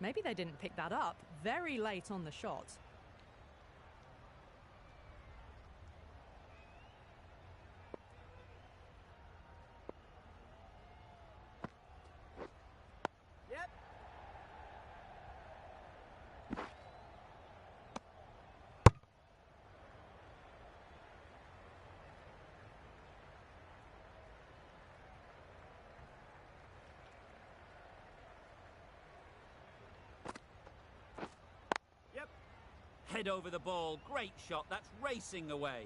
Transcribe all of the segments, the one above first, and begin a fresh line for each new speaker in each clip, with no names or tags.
Maybe they didn't pick that up very late on the shot.
Yep.
Head over the ball, great shot, that's racing away.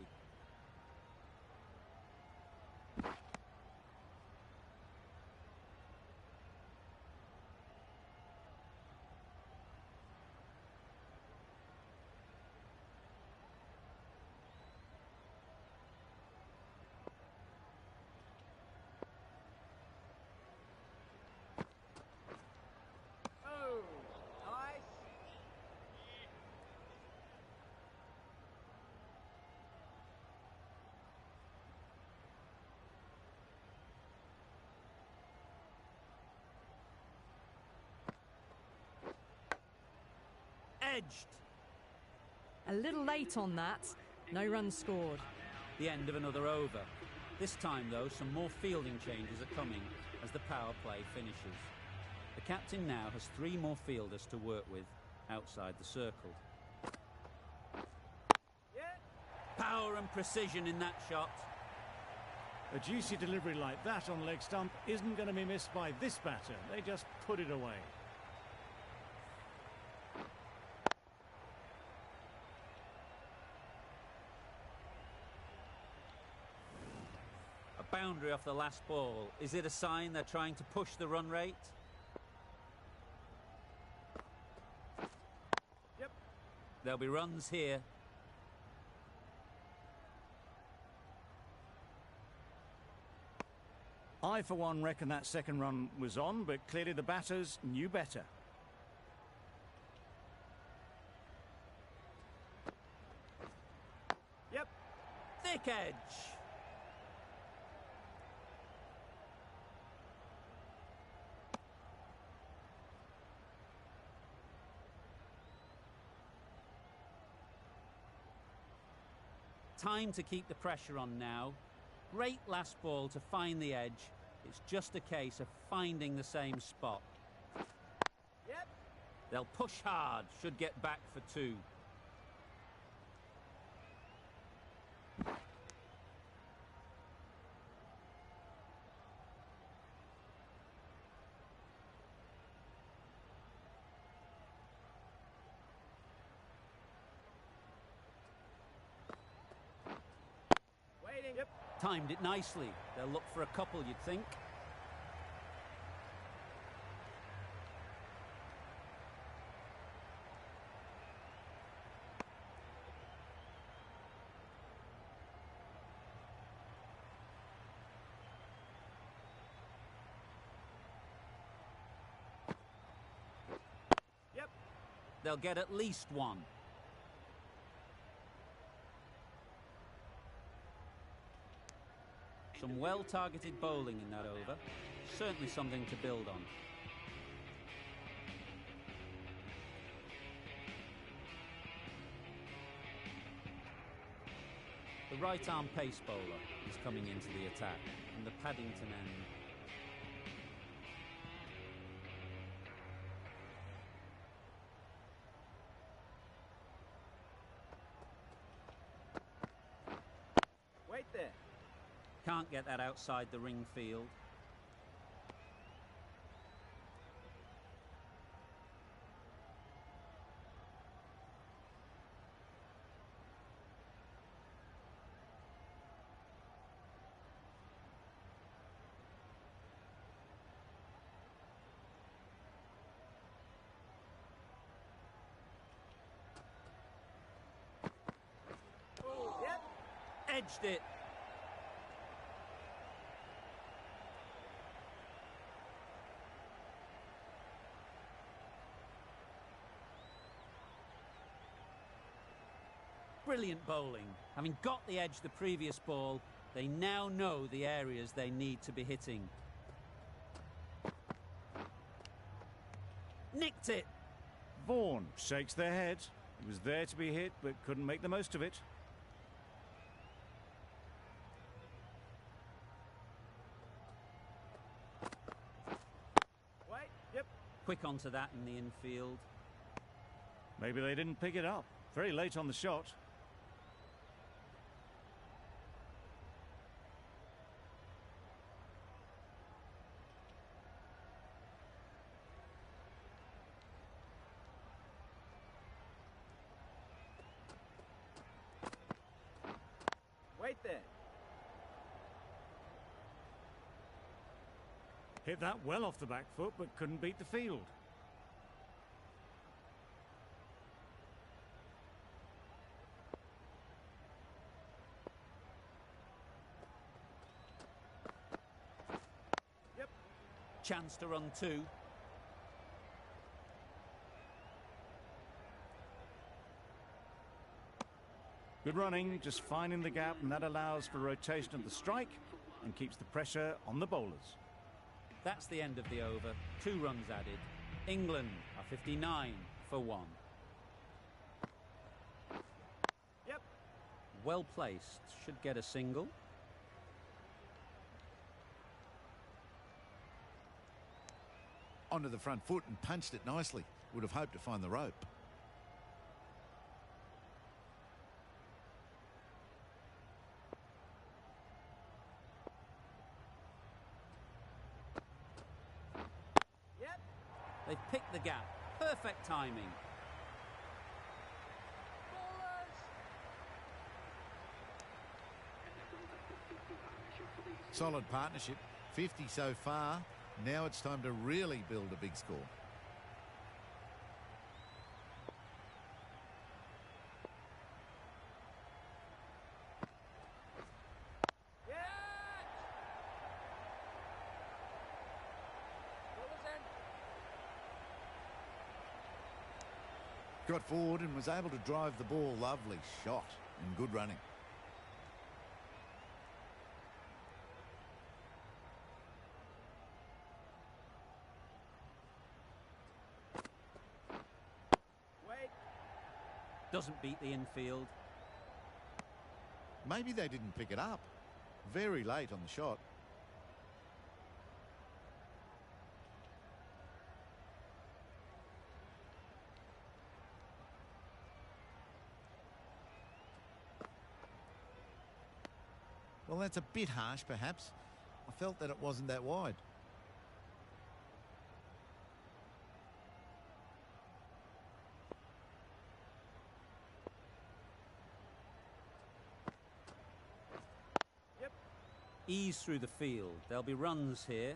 Edged.
A little late on that. No runs scored.
The end of another over. This time, though, some more fielding changes are coming as the power play finishes. The captain now has 3 more fielders to work with outside the circle.
Yeah.
Power and precision in that shot.
A juicy delivery like that on leg stump isn't going to be missed by this batter. They just put it away.
Boundary off the last ball. Is it a sign they're trying to push the run rate?
Yep.
There'll be runs here.
I, for one, reckon that second run was on, but clearly the batters knew better.
Yep.
Thick edge. Time to keep the pressure on now. Great last ball to find the edge. It's just a case of finding the same spot.
Yep.
They'll push hard, should get back for 2.
Yep.
Timed it nicely. They'll look for a couple, you'd think.
Yep.
They'll get at least 1. Some well-targeted bowling in that over. Certainly something to build on. The right-arm pace bowler is coming into the attack from the Paddington end.
Wait there.
Can't get that outside the ring field.
Yep.
Edged it. Brilliant bowling. Having got the edge the previous ball, they now know the areas they need to be hitting. Nicked it.
Vaughan shakes their head. He was there to be hit, but couldn't make the most of it.
Wait. Yep.
Quick onto that in the infield.
Maybe they didn't pick it up. Very late on the shot.
Wait there.
Hit that well off the back foot, but couldn't beat the field.
Yep.
Chance to run two.
Good running, just finding the gap, and that allows for rotation of the strike and keeps the pressure on the bowlers.
That's the end of the over. 2 runs added. England are 59 for 1.
Yep.
Well placed. Should get a single.
Onto the front foot and punched it nicely. Would have hoped to find the rope.
Yep.
They've picked the gap. Perfect timing.
Solid partnership. 50 so far. Now it's time to really build a big score.
Yeah.
Got forward and was able to drive the ball. Lovely shot and good running.
Wait.
Doesn't beat the infield.
Maybe they didn't pick it up. Very late on the shot. Well, that's a bit harsh, perhaps. I felt that it wasn't that wide.
Yep.
Ease through the field. There'll be runs here.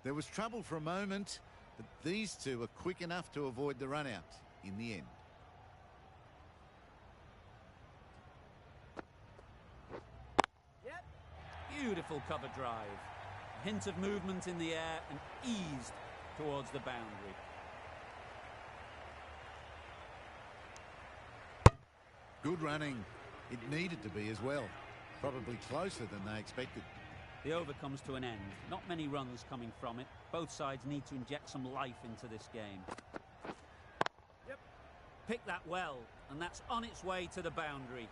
There was trouble for a moment, but these two were quick enough to avoid the run out in the end.
Yep.
Beautiful cover drive. A hint of movement in the air and eased towards the boundary.
Good running. It needed to be as well. Probably closer than they expected.
The over comes to an end. Not many runs coming from it. Both sides need to inject some life into this game.
Yep.
Pick that well, and that's on its way to the boundary.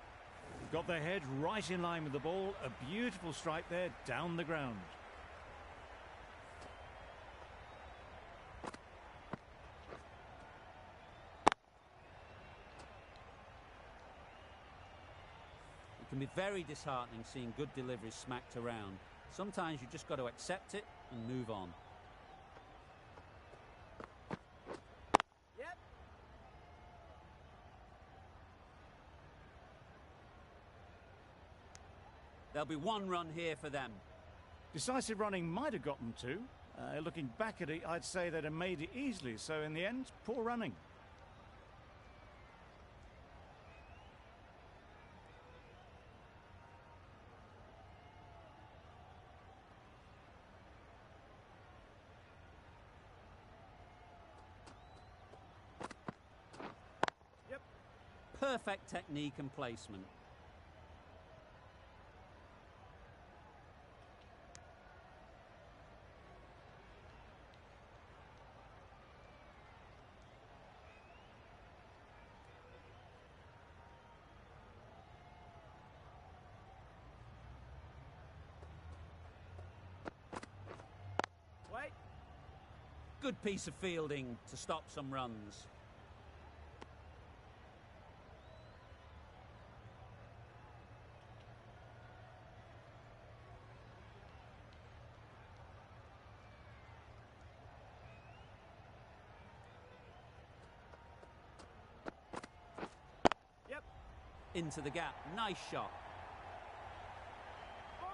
Got their head right in line with the ball. A beautiful strike there down the ground.
It can be very disheartening seeing good deliveries smacked around. Sometimes you just got to accept it and move on.
Yep.
There'll be 1 run here for them.
Decisive running might have gotten 2. Looking back at it, I'd say they'd have made it easily. So in the end, poor running.
Yep.
Perfect technique and placement. Good piece of fielding to stop some runs.
Yep.
Into the gap. Nice shot.
Bowler.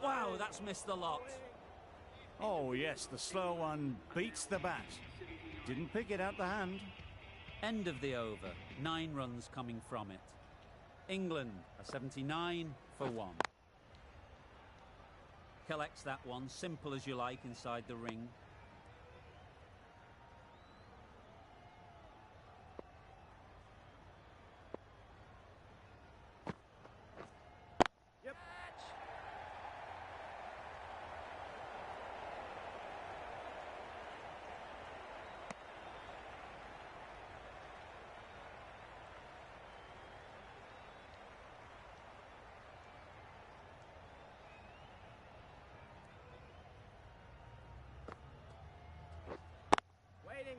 Wow, that's missed the lot.
Oh, yes, the slow one beats the bat. Didn't pick it out the hand.
End of the over. 9 runs coming from it. England are 79 for 1. Collects that one, simple as you like, inside the ring.
Yep. Waiting.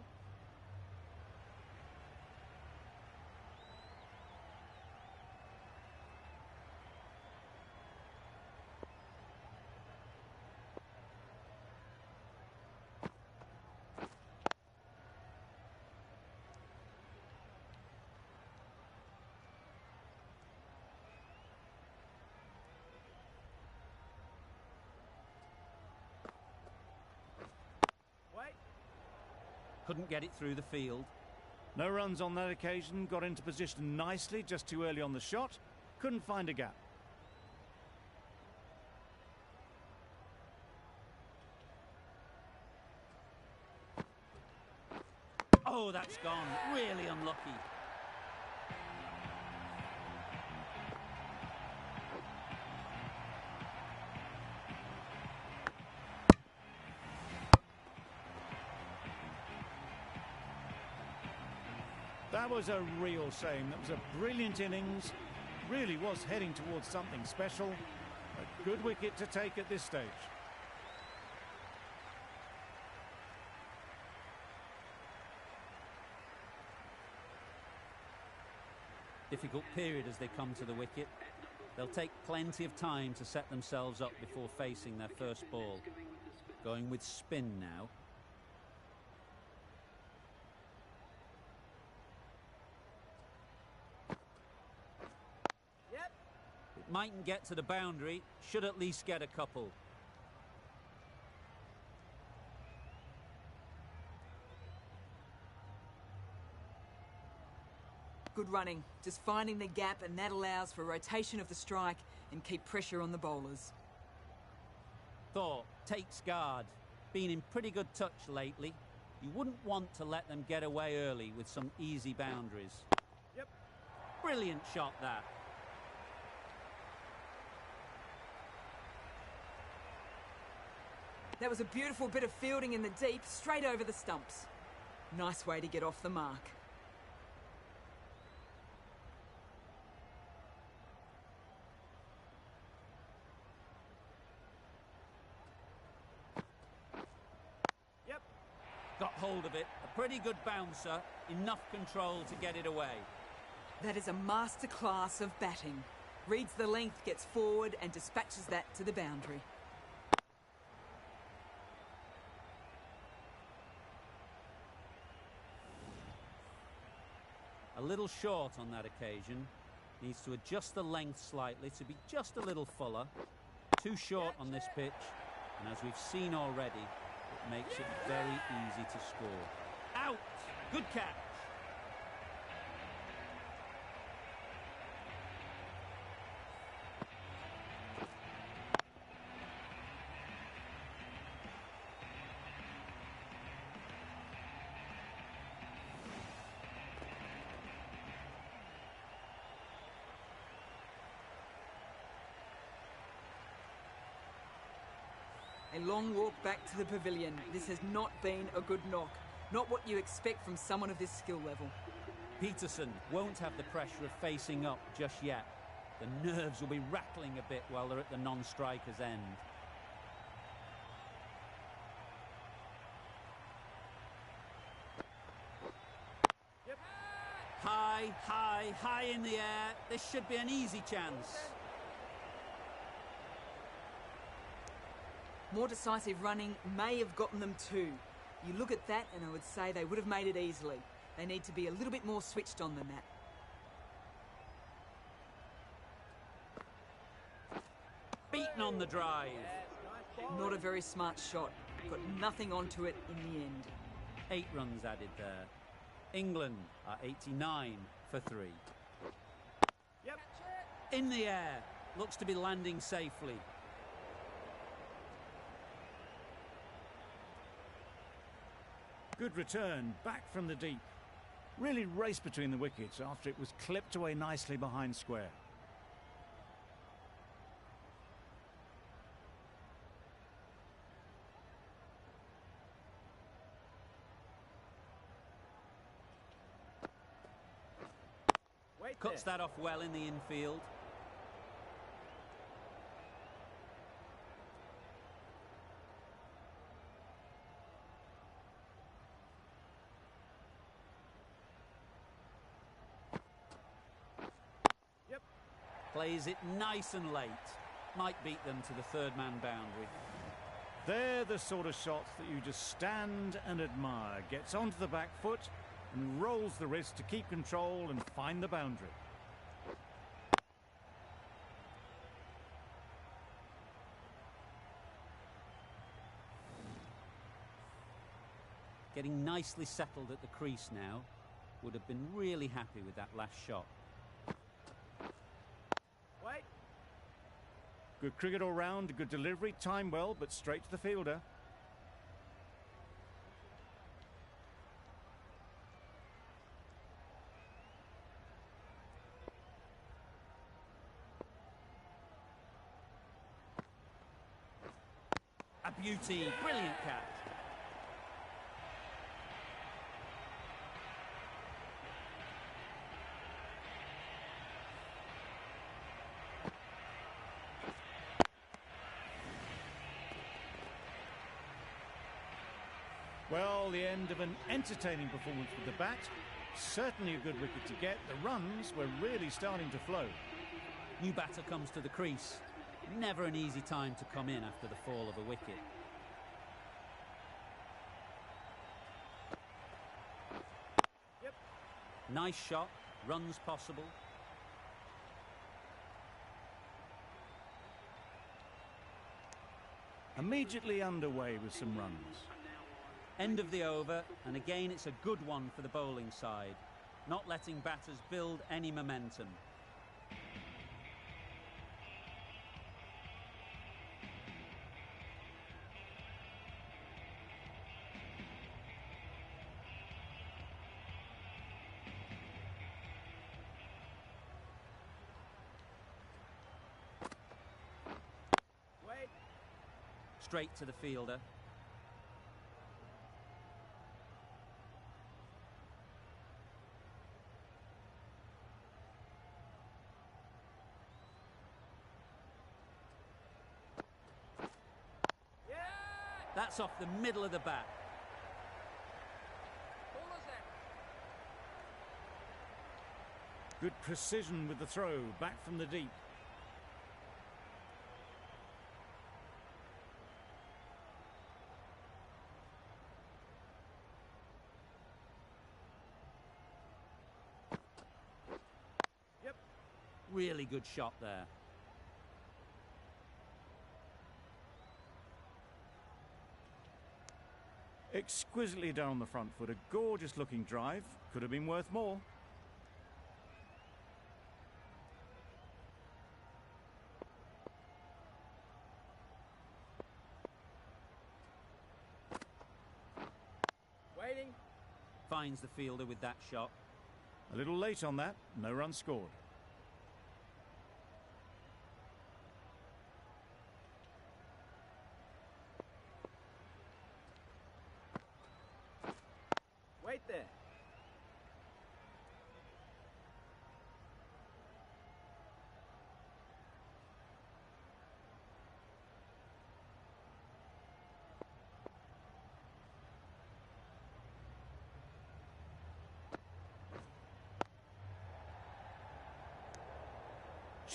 Wait.
Couldn't get it through the field.
No runs on that occasion, got into position nicely, just too early on the shot. Couldn't find a gap.
Oh, that's gone. Really unlucky.
That was a real shame. That was a brilliant innings. Really was heading towards something special. A good wicket to take at this stage.
Difficult period as they come to the wicket. They'll take plenty of time to set themselves up before facing their first ball. Going with spin now.
Yep.
It mightn't get to the boundary, should at least get a couple.
Good running, just finding the gap, and that allows for rotation of the strike and keep pressure on the bowlers.
Thought, takes guard. Been in pretty good touch lately. You wouldn't want to let them get away early with some easy boundaries.
Yep.
Brilliant shot that.
That was a beautiful bit of fielding in the deep, straight over the stumps. Nice way to get off the mark.
Yep.
Got hold of it. A pretty good bouncer. Enough control to get it away.
That is a masterclass of batting. Reads the length, gets forward and dispatches that to the boundary.
A little short on that occasion. Needs to adjust the length slightly to be just a little fuller. Too short on this pitch. And as we've seen already, it makes it very easy to score. Out! Good catch!
A long walk back to the pavilion. This has not been a good knock. Not what you expect from someone of this skill level.
Peterson won't have the pressure of facing up just yet. The nerves will be rattling a bit while they're at the non-striker's end.
Yep.
High, high, high in the air. This should be an easy chance.
More decisive running may have gotten them too. You look at that and I would say they would have made it easily. They need to be a little bit more switched on than that.
Beaten on the drive.
Not a very smart shot. Got nothing onto it in the end.
8 runs added there. England are 89 for 3.
Yep.
In the air. Looks to be landing safely.
Good return, back from the deep. Really raced between the wickets after it was clipped away nicely behind square.
Wait
Cuts
there.
that off well in the infield.
Yep.
Plays it nice and late. Might beat them to the third-man boundary.
They're the sort of shots that you just stand and admire. Gets onto the back foot and rolls the wrist to keep control and find the boundary.
Getting nicely settled at the crease now. Would have been really happy with that last shot.
Wait.
Good cricket all round, good delivery, timed well, but straight to the fielder.
A beauty, brilliant catch.
Well, the end of an entertaining performance with the bat. Certainly a good wicket to get. The runs were really starting to flow.
New batter comes to the crease. Never an easy time to come in after the fall of a wicket.
Yep.
Nice shot, runs possible.
Immediately underway with some runs.
End of the over, and again it's a good one for the bowling side. Not letting batters build any momentum.
Wait.
Straight to the fielder. That's off the middle of the bat.
Good precision with the throw, back from the deep.
Yep.
Really good shot there.
Exquisitely done on the front foot, a gorgeous looking drive. Could have been worth more.
Waiting.
Finds the fielder with that shot.
A little late on that, no run scored.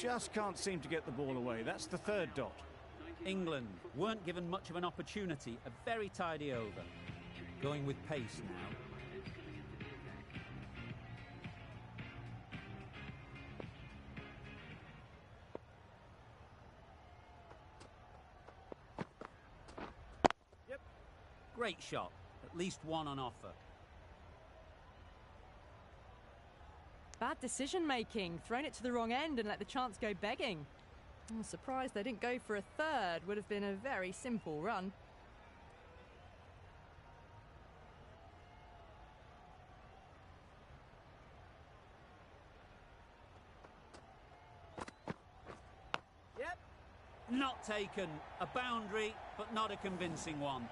just can't seem to get the ball away. That's the third dot.
England weren't given much of an opportunity. A very tidy over. Going with pace now.
Yep.
Great shot. At least one on offer.
Bad decision making. Thrown it to the wrong end and let the chance go begging. I'm surprised they didn't go for a third. Would have been a very simple run.
Yep.
Not taken. A boundary, but not a convincing one.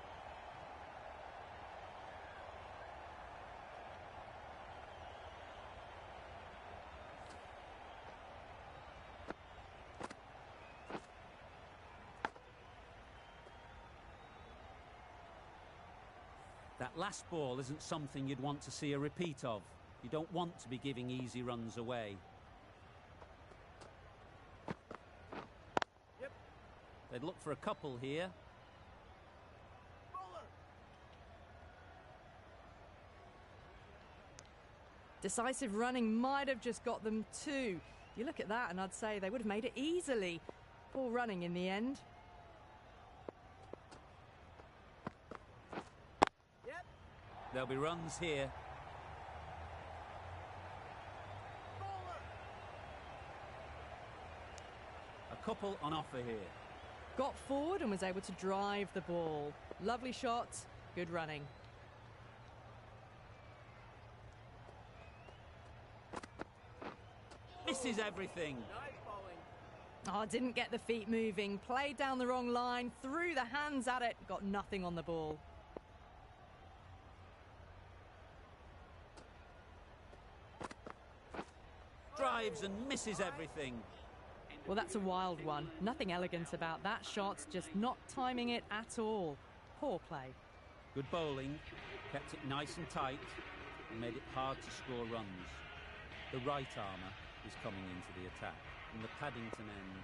That last ball isn't something you'd want to see a repeat of. You don't want to be giving easy runs away.
Yep.
They'd look for a couple here.
Bowler.
Decisive running might have just got them two. You look at that and I'd say they would have made it easily. Poor running in the end.
Yep.
There'll be runs here.
Bowler.
A couple on offer here.
Got forward and was able to drive the ball. Lovely shot, good running.
Misses everything.
Nice bowling.
Oh, didn't get the feet moving. Played down the wrong line, threw the hands at it, got nothing on the ball.
Drives and misses everything.
Well, that's a wild one. Nothing elegant about that shot, just not timing it at all. Poor play.
Good bowling, kept it nice and tight, and made it hard to score runs. The right armour is coming into the attack, from the Paddington end.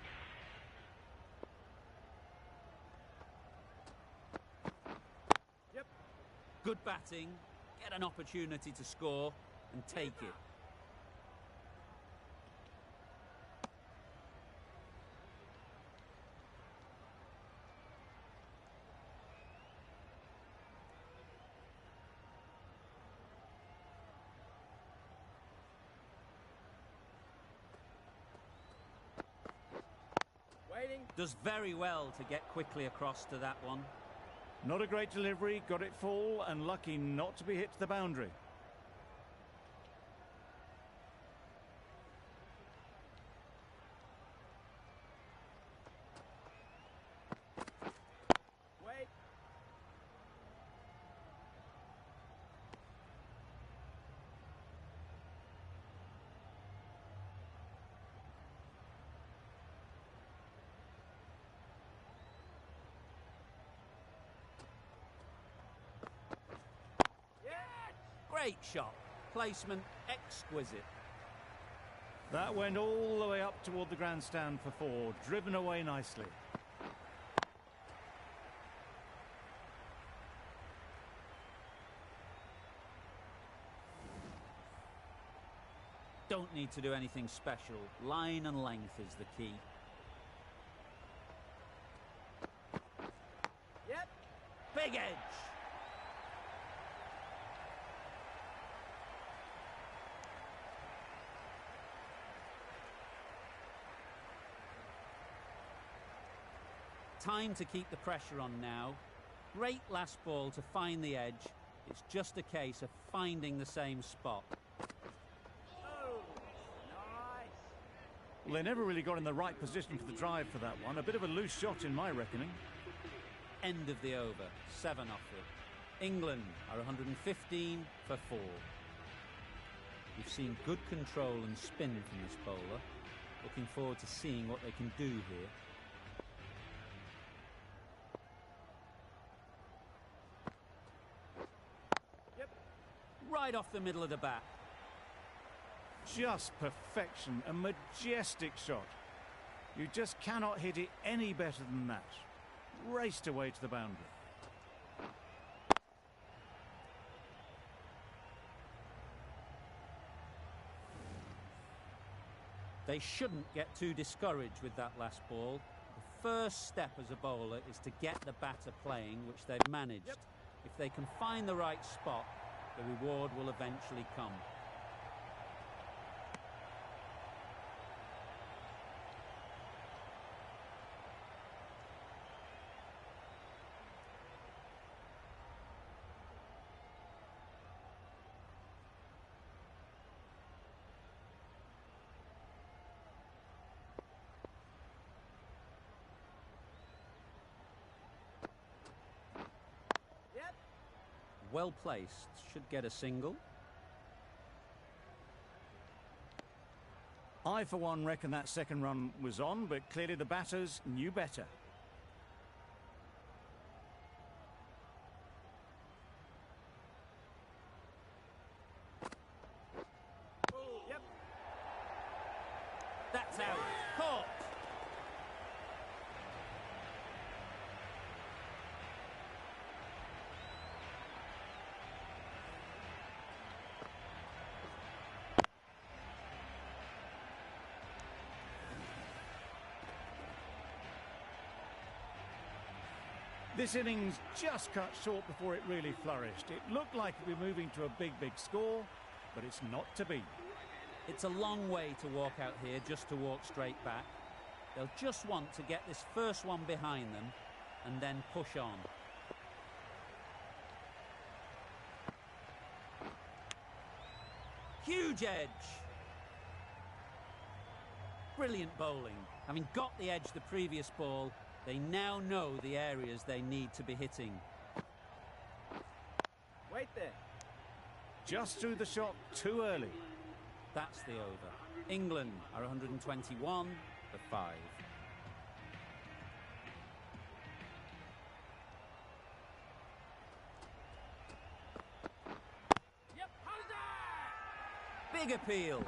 Yep.
Good batting, get an opportunity to score, and take it.
Waiting.
Does very well to get quickly across to that one.
Not a great delivery, got it full and lucky not to be hit to the boundary.
Wait.
Great shot. Placement exquisite.
That went all the way up toward the grandstand for four, driven away nicely.
Don't need to do anything special. Line and length is the key.
Yep.
Big edge. Time to keep the pressure on now. Great last ball to find the edge. It's just a case of finding the same spot.
Oh. Nice.
Well, they never really got in the right position for the drive for that one. A bit of a loose shot in my reckoning.
End of the over. 7 off it. England are 115 for 4. We've seen good control and spin from this bowler. Looking forward to seeing what they can do here. Right off the middle of the bat.
Just perfection, a majestic shot. You just cannot hit it any better than that. Raced away to the boundary.
They shouldn't get too discouraged with that last ball. The first step as a bowler is to get the batter playing, which they've managed.
Yep.
If they can find the right spot, the reward will eventually come.
Yep.
Well placed, should get a single.
I, for one, reckon that second run was on, but clearly the batters knew better.
Yep.
That's out. Caught.
This innings just cut short before it really flourished. It looked like it would be moving to a big score, but it's not to be.
It's a long way to walk out here just to walk straight back. They'll just want to get this first one behind them and then push on. Huge edge. Brilliant bowling. Having got the edge the previous ball, they now know the areas they need to be hitting.
Wait there.
Just threw the shot too early.
That's the over. England are 121 for 5.
Yep. How's that?
Big appeal.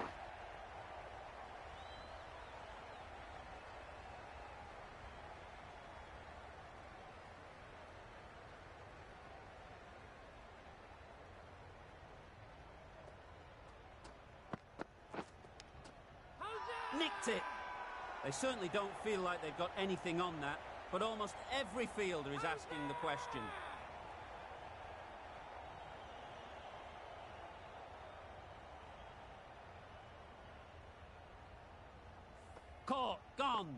Nicked it. They certainly don't feel like they've got anything on that, but almost every fielder is asking the question. Caught, gone.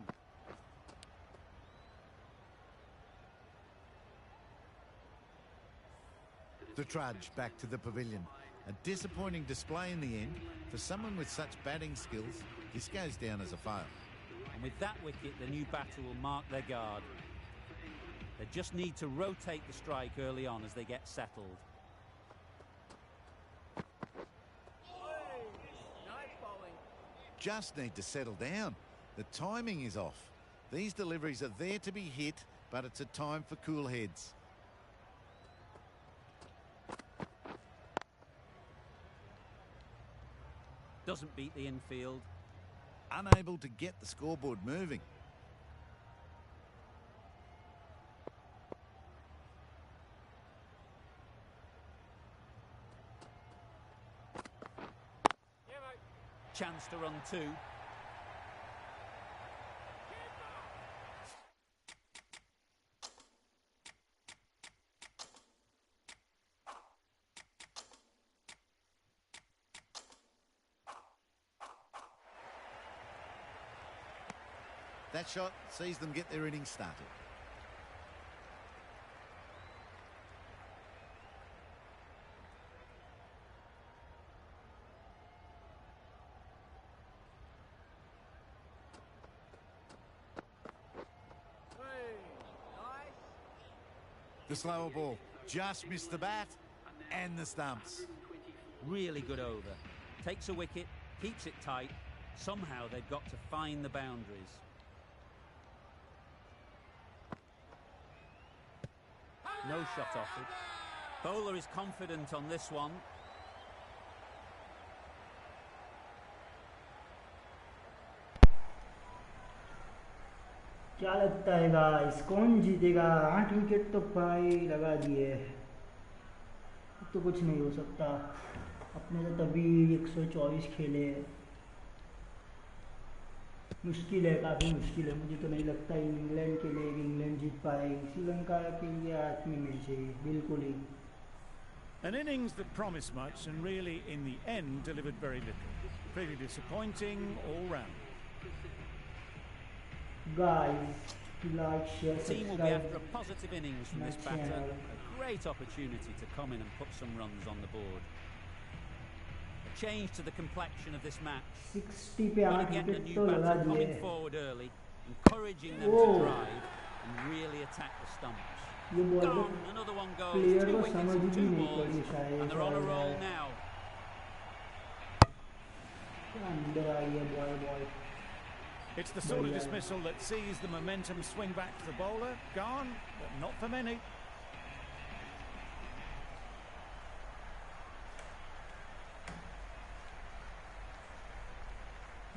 The trudge back to the pavilion. A disappointing display in the end. For someone with such batting skills, this goes down as a fail.
And with that wicket, the new batter will mark their guard. They just need to rotate the strike early on as they get settled.
Nice bowling.
Just need to settle down. The timing is off. These deliveries are there to be hit, but it's a time for cool heads.
Doesn't beat the infield.
Unable to get the scoreboard moving.
Chance to run 2.
That shot sees them get their innings started.
Nice.
The slower ball just missed the bat and the stumps.
Really good over. Takes a wicket, keeps it tight. Somehow they've got to find the boundaries. No shot offered. Bowler is confident on this one.
क्या लगता है guys कौन जीतेगा? 8 wicket तो भाई लगा दिए, तो कुछ नहीं हो सकता। अपने तो तभी 124 खेले हैं। मुश्किल है, काफ़ी मुश्किल है। मुझे तो नहीं लगता इंग्लैंड के लिए इंग्लैंड जीत पाएगी। श्रीलंका के लिए हाथ में मिल चाहिए बिल्कुल ही।
An innings that promised much and really in the end delivered very little. Pretty disappointing all round.
Guys, like, share,
The team will be
subscribe.
after a positive innings from
my
this batter.
channel.
A great opportunity to come in and put some runs on the board. A change to the complexion of this match.
60 पे
But
8
again, the
wicket
new
तो लगा
batter
दिए।
coming forward early, encouraging them to
Oh.
drive and really attack the stumps.
ये ball तो
Gone, another one goes.
Player
2
को
wickets
समझ
and
भी
2
नहीं
balls,
पड़ी शायद।
and they're on a roll now.
अंदर आई है ball.
It's the sort of dismissal that sees the momentum swing back to the bowler. Gone, but not for many.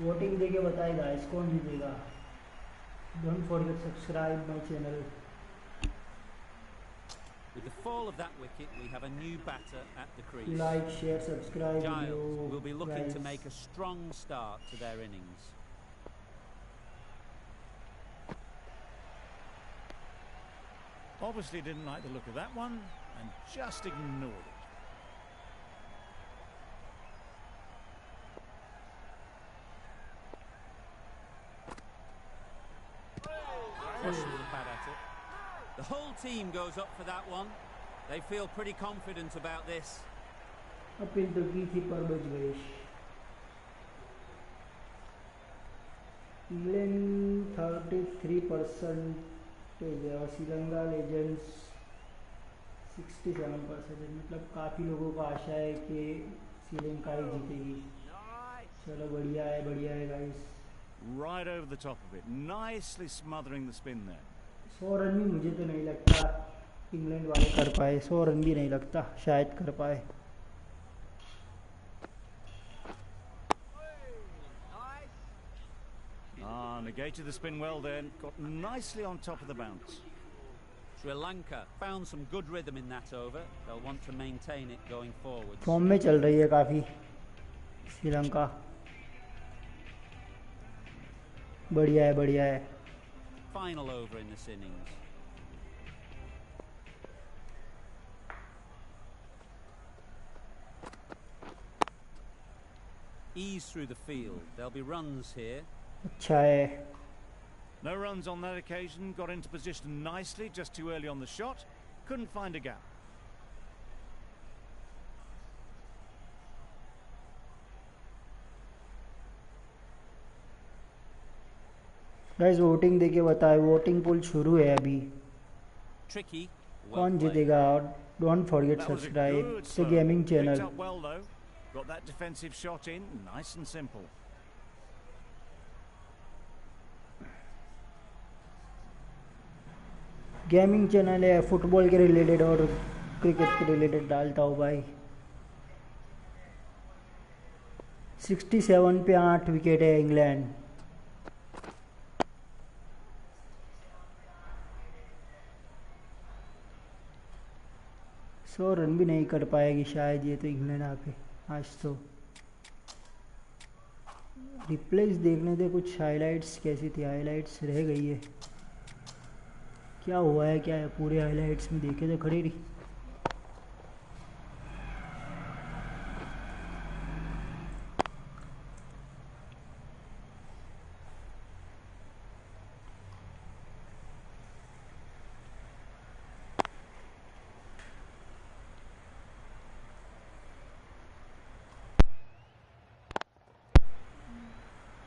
Voting देके बताए गाइस कौन जीतेगा। Don't forget subscribe my channel.
With the fall of that wicket, we have a new batter at the crease.
Like share subscribe
Giles
video
will be looking to
guys.
make a strong start to their innings.
Obviously didn't like the look of that one and just ignored it.
Flushes the pad at it. The whole team goes up for that one. They feel pretty confident about this.
Appeal तो की थी पर बच गई। England 33% है और Sri Lanka legends 67%। मतलब काफ़ी लोगों को आशा है कि श्रीलंका ही जीतेगी। चलो बढ़िया है guys.
Right over the top of it, nicely smothering the spin there.
100 run भी मुझे तो नहीं लगता इंग्लैंड वाले कर पाए। 100 रन भी नहीं लगता शायद कर पाए।
Negated the spin well then, got nicely on top of the bounce.
Sri Lanka found some good rhythm in that over. They'll want to maintain it going forward.
Form में चल रही है काफ़ी श्रीलंका। बढ़िया है।
Final over in this innings. Ease through the field. There'll be runs here.
अच्छा है।
No runs on that occasion, got into position nicely, just too early on the shot, couldn't find a gap.
Guys voting देके बताए। Voting poll शुरू है अभी।
Tricky.
कौन जीतेगा? और don't forget
That was a
subscribe
good
the
serve.
Gaming
Picked
channel.
up well though, got that defensive shot in, nice and simple.
Gaming channel है, football के रिलेटेड और क्रिकेट के रिलेटेड डालता हूँ भाई। 67 पे 8 विकेट है इंग्लैंड। सौ रन भी नहीं कर पाएगी शायद ये तो इंग्लैंड आके आज तो। रिप्लेस देखने थे कुछ हाइलाइट्स कैसी थी। हाइलाइट्स रह गई है। क्या हुआ है क्या है पूरे हाइलाइट्स में देखे तो खड़ी रही।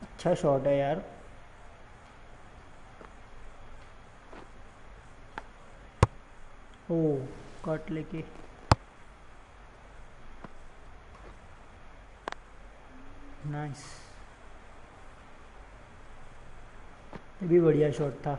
अच्छा शॉट है यार। ओ कट लेके नाइस। ये भी बढ़िया शॉट था।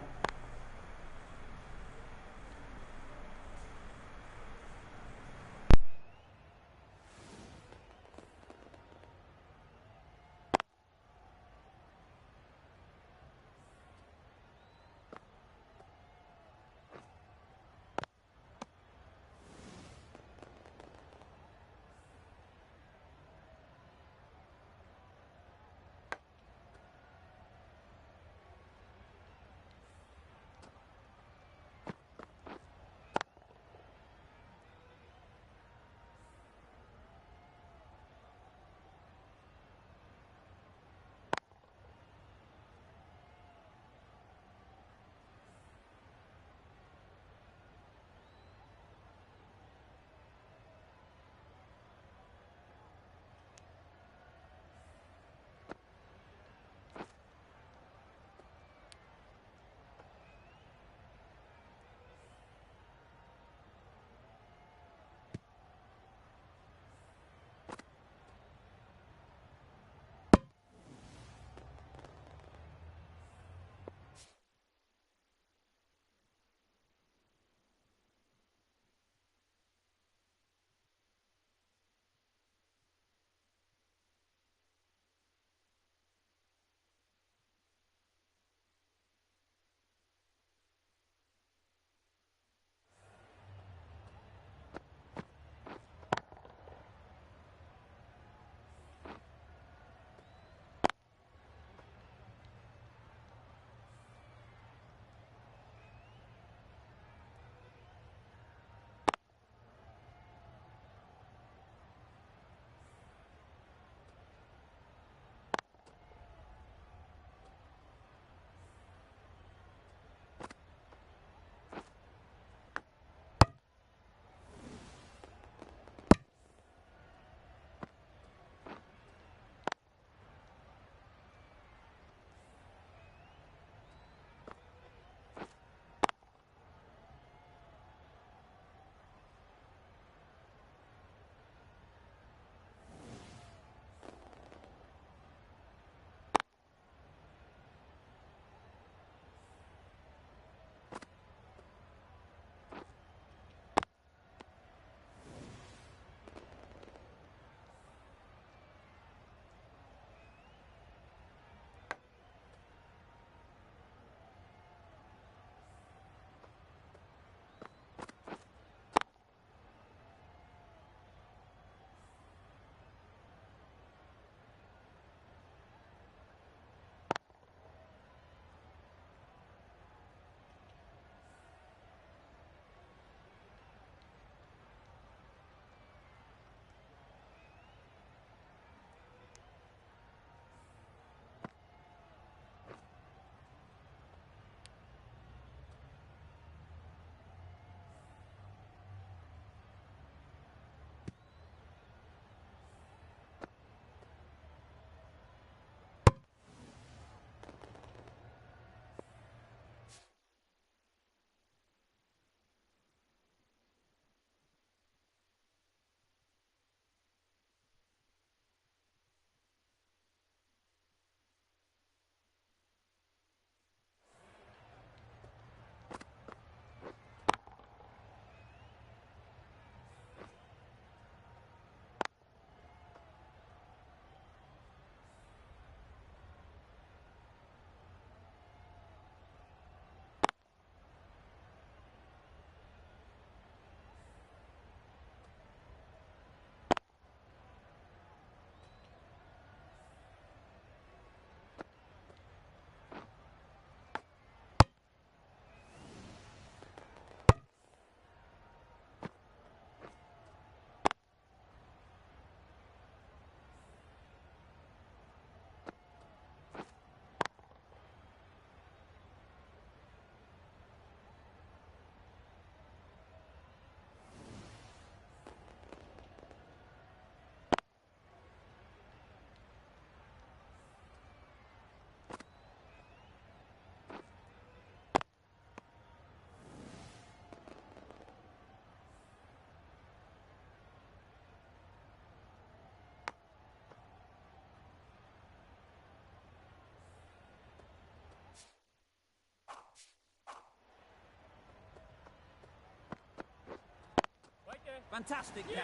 Fantastic catch.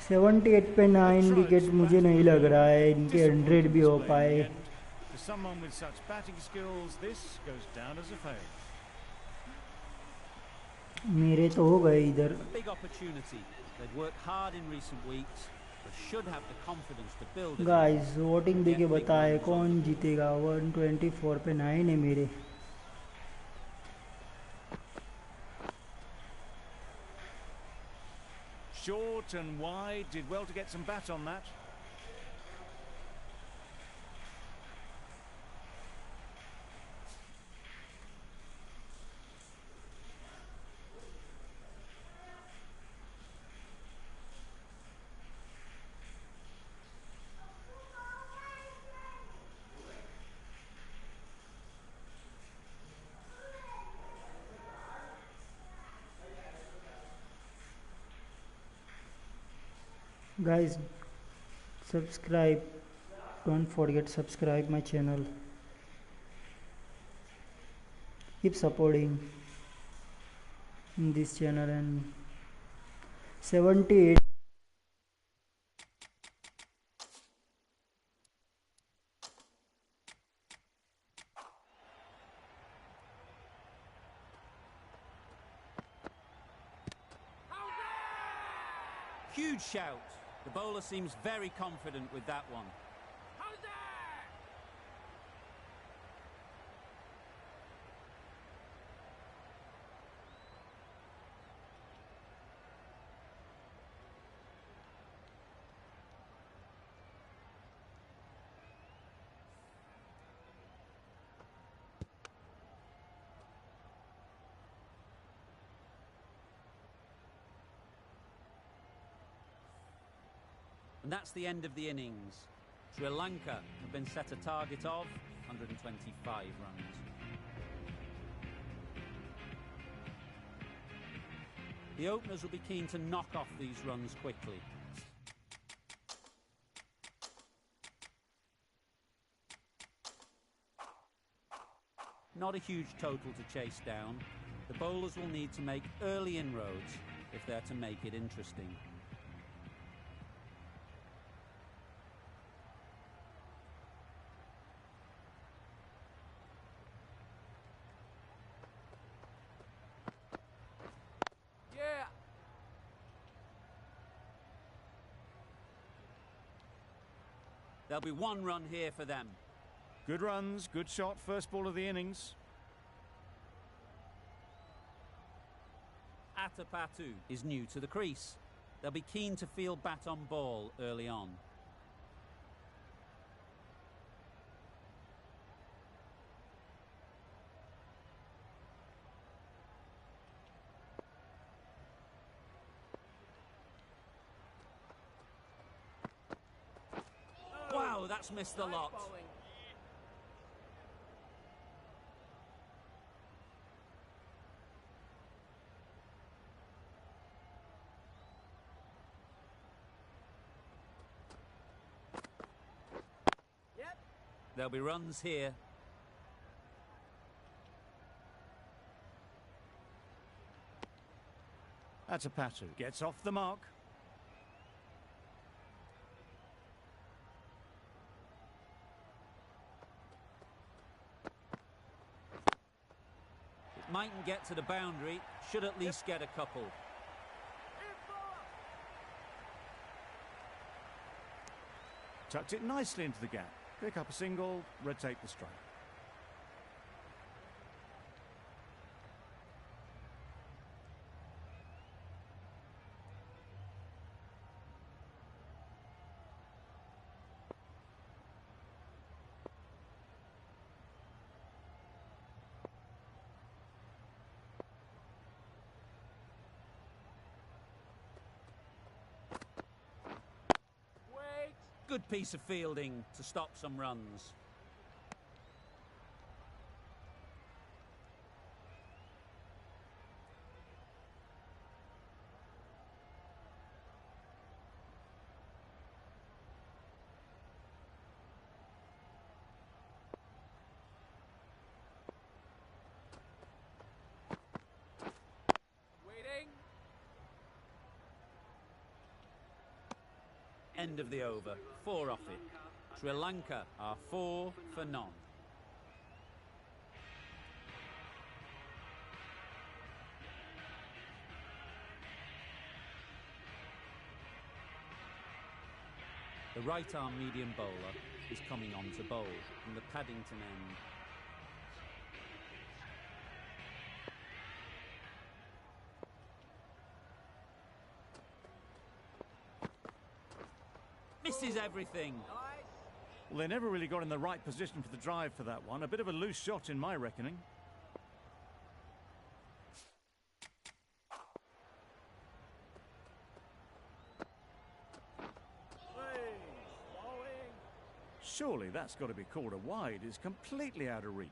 $78 पे 9 विकेट मुझे नहीं लग रहा है इनके 100 भी हो पाए.
For someone with such batting skills, this goes down as a fail.
मेरे तो हो गए इधर.
A big opportunity. They've worked hard in recent weeks, but should have the confidence to build it.
Guys voting देके बताए कौन जीतेगा. 124 पे 9 है मेरे.
Short and wide, did well to get some bat on that.
Guys, subscribe, don't forget subscribe my channel, keep supporting this channel. And 78
Huge shout. The bowler seems very confident with that one. And that's the end of the innings. Sri Lanka have been set a target of 125 runs. The openers will be keen to knock off these runs quickly. Not a huge total to chase down. The bowlers will need to make early inroads if they're to make it interesting. There'll be one run here for them.
Good runs, good shot, first ball of the innings.
Atapatu is new to the crease. They'll be keen to field bat on ball early on. Wow, that's missed the lot.
Yep.
There'll be runs here.
Atapatu gets off the mark.
Mightn't get to the boundary, should at least get a couple.
Tucked it nicely into the gap. Pick up a single, rotate the strike.
Good piece of fielding to stop some runs. end of the over. 4 off it. Sri Lanka are 4 for none. The right-arm medium bowler is coming on to bowl from the Paddington end. Misses everything.
Well, they never really got in the right position for the drive for that one. A bit of a loose shot in my reckoning. Surely that's got to be called a wide. It's completely out of reach.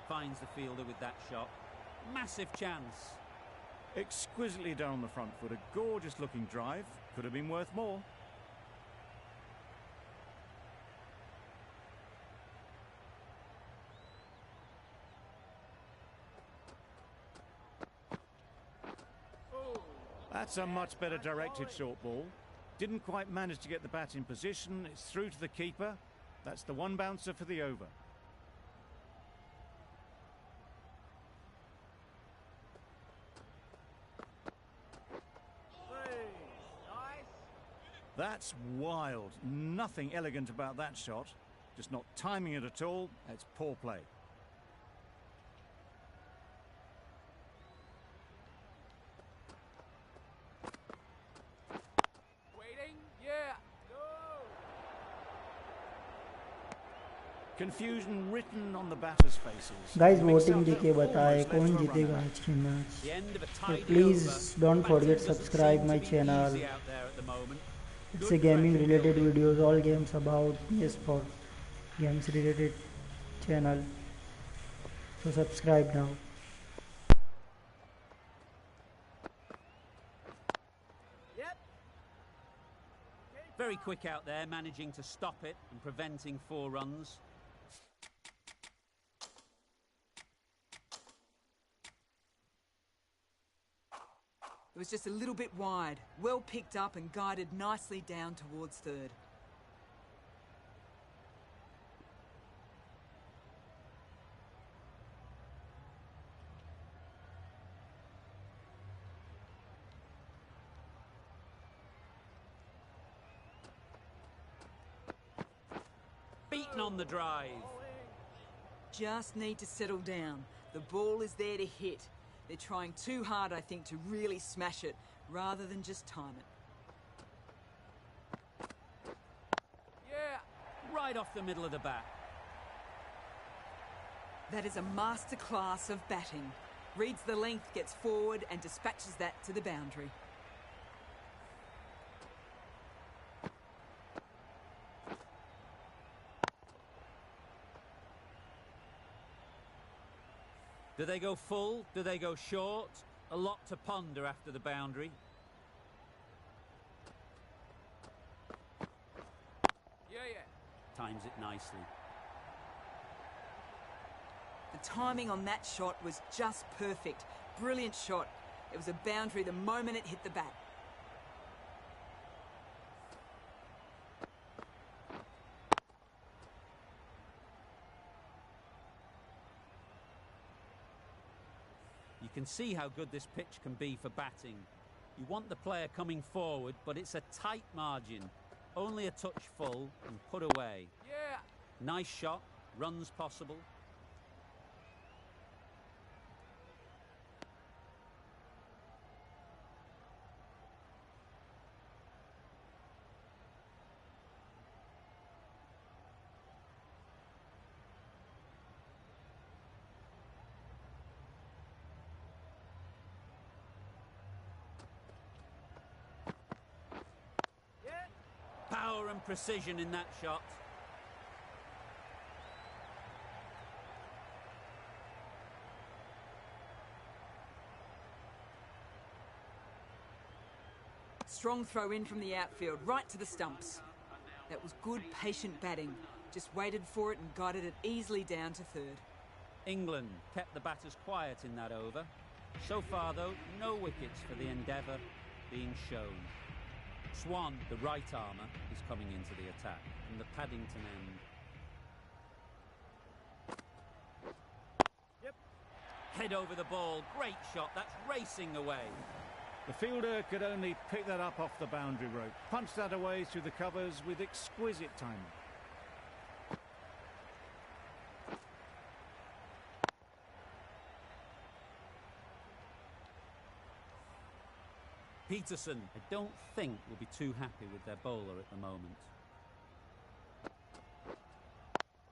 Finds the fielder with that shot. Massive chance.
Exquisitely done on the front foot. A gorgeous looking drive. Could have been worth more. That's a much better directed short ball. Didn't quite manage to get the bat in position. It's through to the keeper. That's the one bouncer for the over. That's wild. Nothing elegant about that shot. Just not timing it at all. That's poor play.
Waiting, yeah. Go.
Confusion written on the batters' faces.
Guys, voting देके बताए कौन जीतेगा आज की match. So please don't forget subscribe my channel. It's a gaming related videos, all games about PS4 games related channel. So subscribe now.
Yep.
Very quick out there, managing to stop it and preventing 4 runs.
It was just a little bit wide, well picked up and guided nicely down towards third.
Beaten on the drive.
Just need to settle down. The ball is there to hit. They're trying too hard, I think, to really smash it, rather than just time it.
Yeah, right off the middle of the bat.
That is a masterclass of batting. Reads the length, gets forward and dispatches that to the boundary.
Do they go full? Do they go short? A lot to ponder after the boundary.
Yeah.
Times it nicely.
The timing on that shot was just perfect. Brilliant shot. It was a boundary the moment it hit the bat.
You can see how good this pitch can be for batting. You want the player coming forward, but it's a tight margin. Only a touch full and put away.
Yeah.
Nice shot, runs possible. Power and precision in that shot.
Strong throw in from the outfield, right to the stumps. That was good, patient batting. Just waited for it and guided it easily down to third.
England kept the batters quiet in that over. So far, though, no wickets for the endeavour being shown. Swan, the right armour, is coming into the attack from the Paddington end.
Yep.
Head over the ball, great shot, that's racing away.
The fielder could only pick that up off the boundary rope. Punched that away through the covers with exquisite timing.
Peterson, I don't think, will be too happy with their bowler at the moment.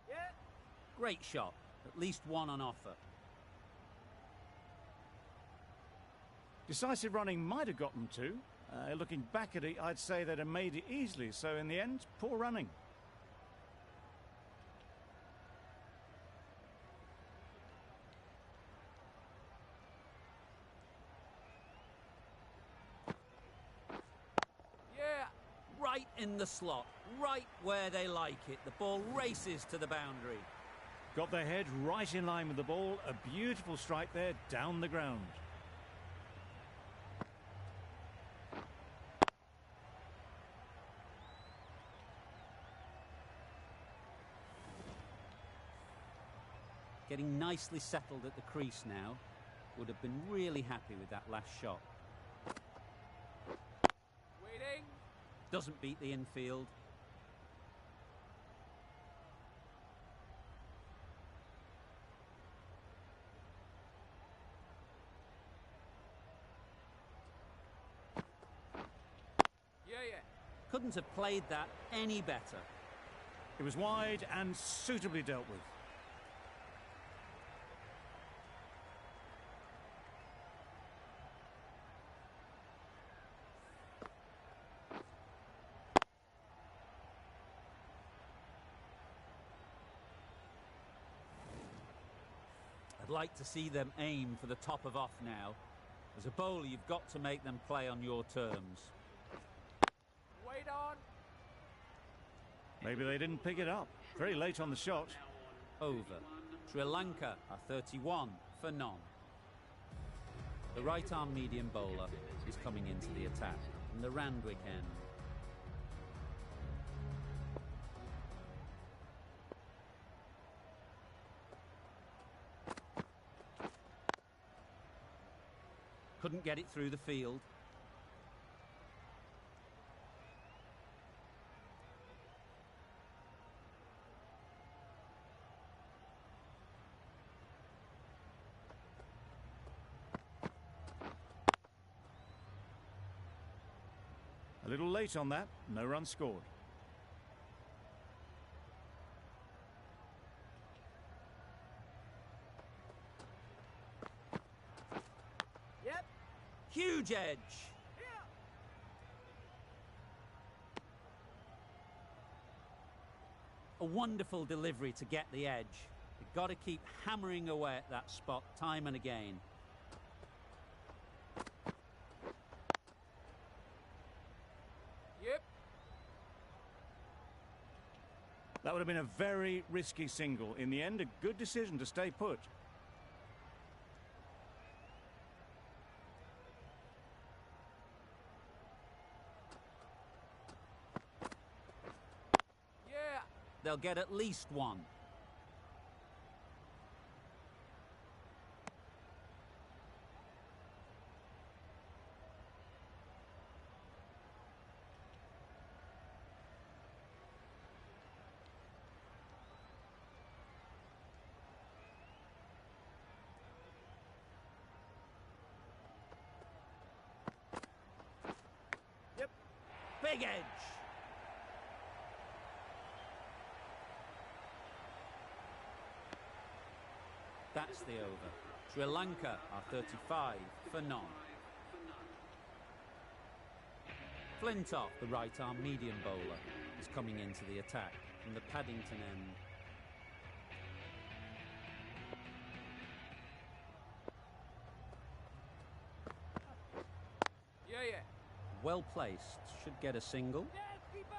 Yeah.
Great shot, at least one on offer.
Decisive running might have got them two. Looking back at it, I'd say they'd have made it easily. So in the end, poor running.
Yeah.
Right in the slot, right where they like it. The ball races to the boundary.
Got their head right in line with the ball. A beautiful strike there, down the ground.
Getting nicely settled at the crease now. Would have been really happy with that last shot.
Waiting.
Doesn't beat the infield.
Yeah.
Couldn't have played that any better.
It was wide and suitably dealt with.
I'd like to see them aim for the top of off now. As a bowler, you've got to make them play on your terms.
Wait on.
Maybe they didn't pick it up. Very late on the shot.
Over. Sri Lanka are 31 for none. The right-arm medium bowler is coming into the attack from the Randwick end. Couldn't get it through the field.
A little late on that. No run scored.
Yep.
Huge edge.
Yeah.
A wonderful delivery to get the edge. You've got to keep hammering away at that spot time and again.
Yep.
That would have been a very risky single. In the end, a good decision to stay put.
Yeah.
They'll get at least one.
Yep.
Big edge. That's the over. Sri Lanka are 35 for none. Flintoff, the right-arm medium bowler, is coming into the attack from the Paddington end.
Yeah.
Well placed, should get a single.
Yeah, keeper.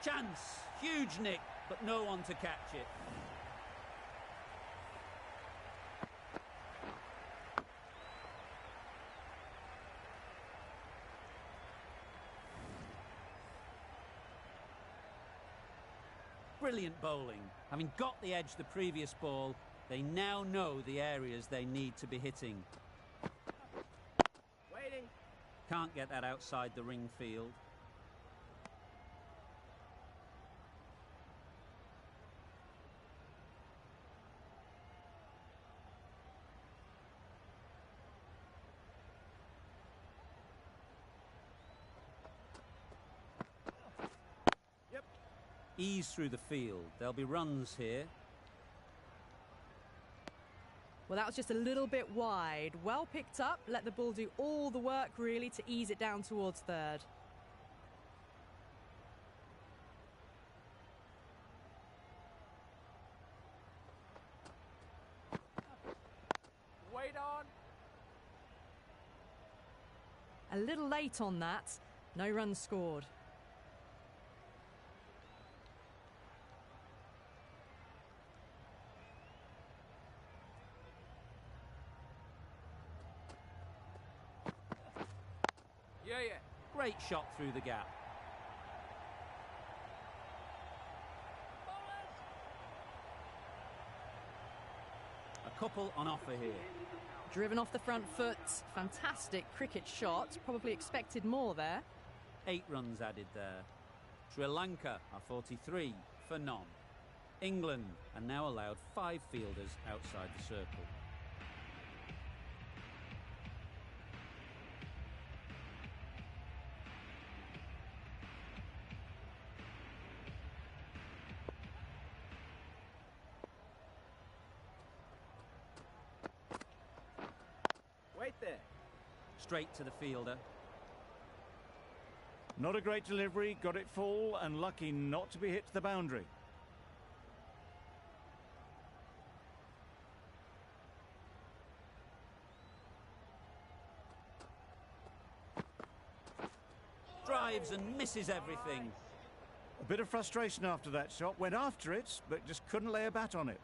Chance! Huge nick, but no one to catch it. Brilliant bowling. Having got the edge the previous ball, they now know the areas they need to be hitting.
Waiting.
Can't get that outside the ring field. Ease through the field. There'll be runs here.
Well, that was just a little bit wide. Well picked up. Let the ball do all the work, really, to ease it down towards third.
Wait on.
A little late on that. No runs scored.
Yeah.
Great shot through the gap. A couple on offer here.
Driven off the front foot. Fantastic cricket shot. Probably expected more there.
8 runs added there. Sri Lanka are 43 for none. England are now allowed 5 fielders outside the circle.
Wait there.
Straight to the fielder.
Not a great delivery, got it full and lucky not to be hit to the boundary.
Drives and misses everything.
A bit of frustration after that shot, went after it, but just couldn't lay a bat on it.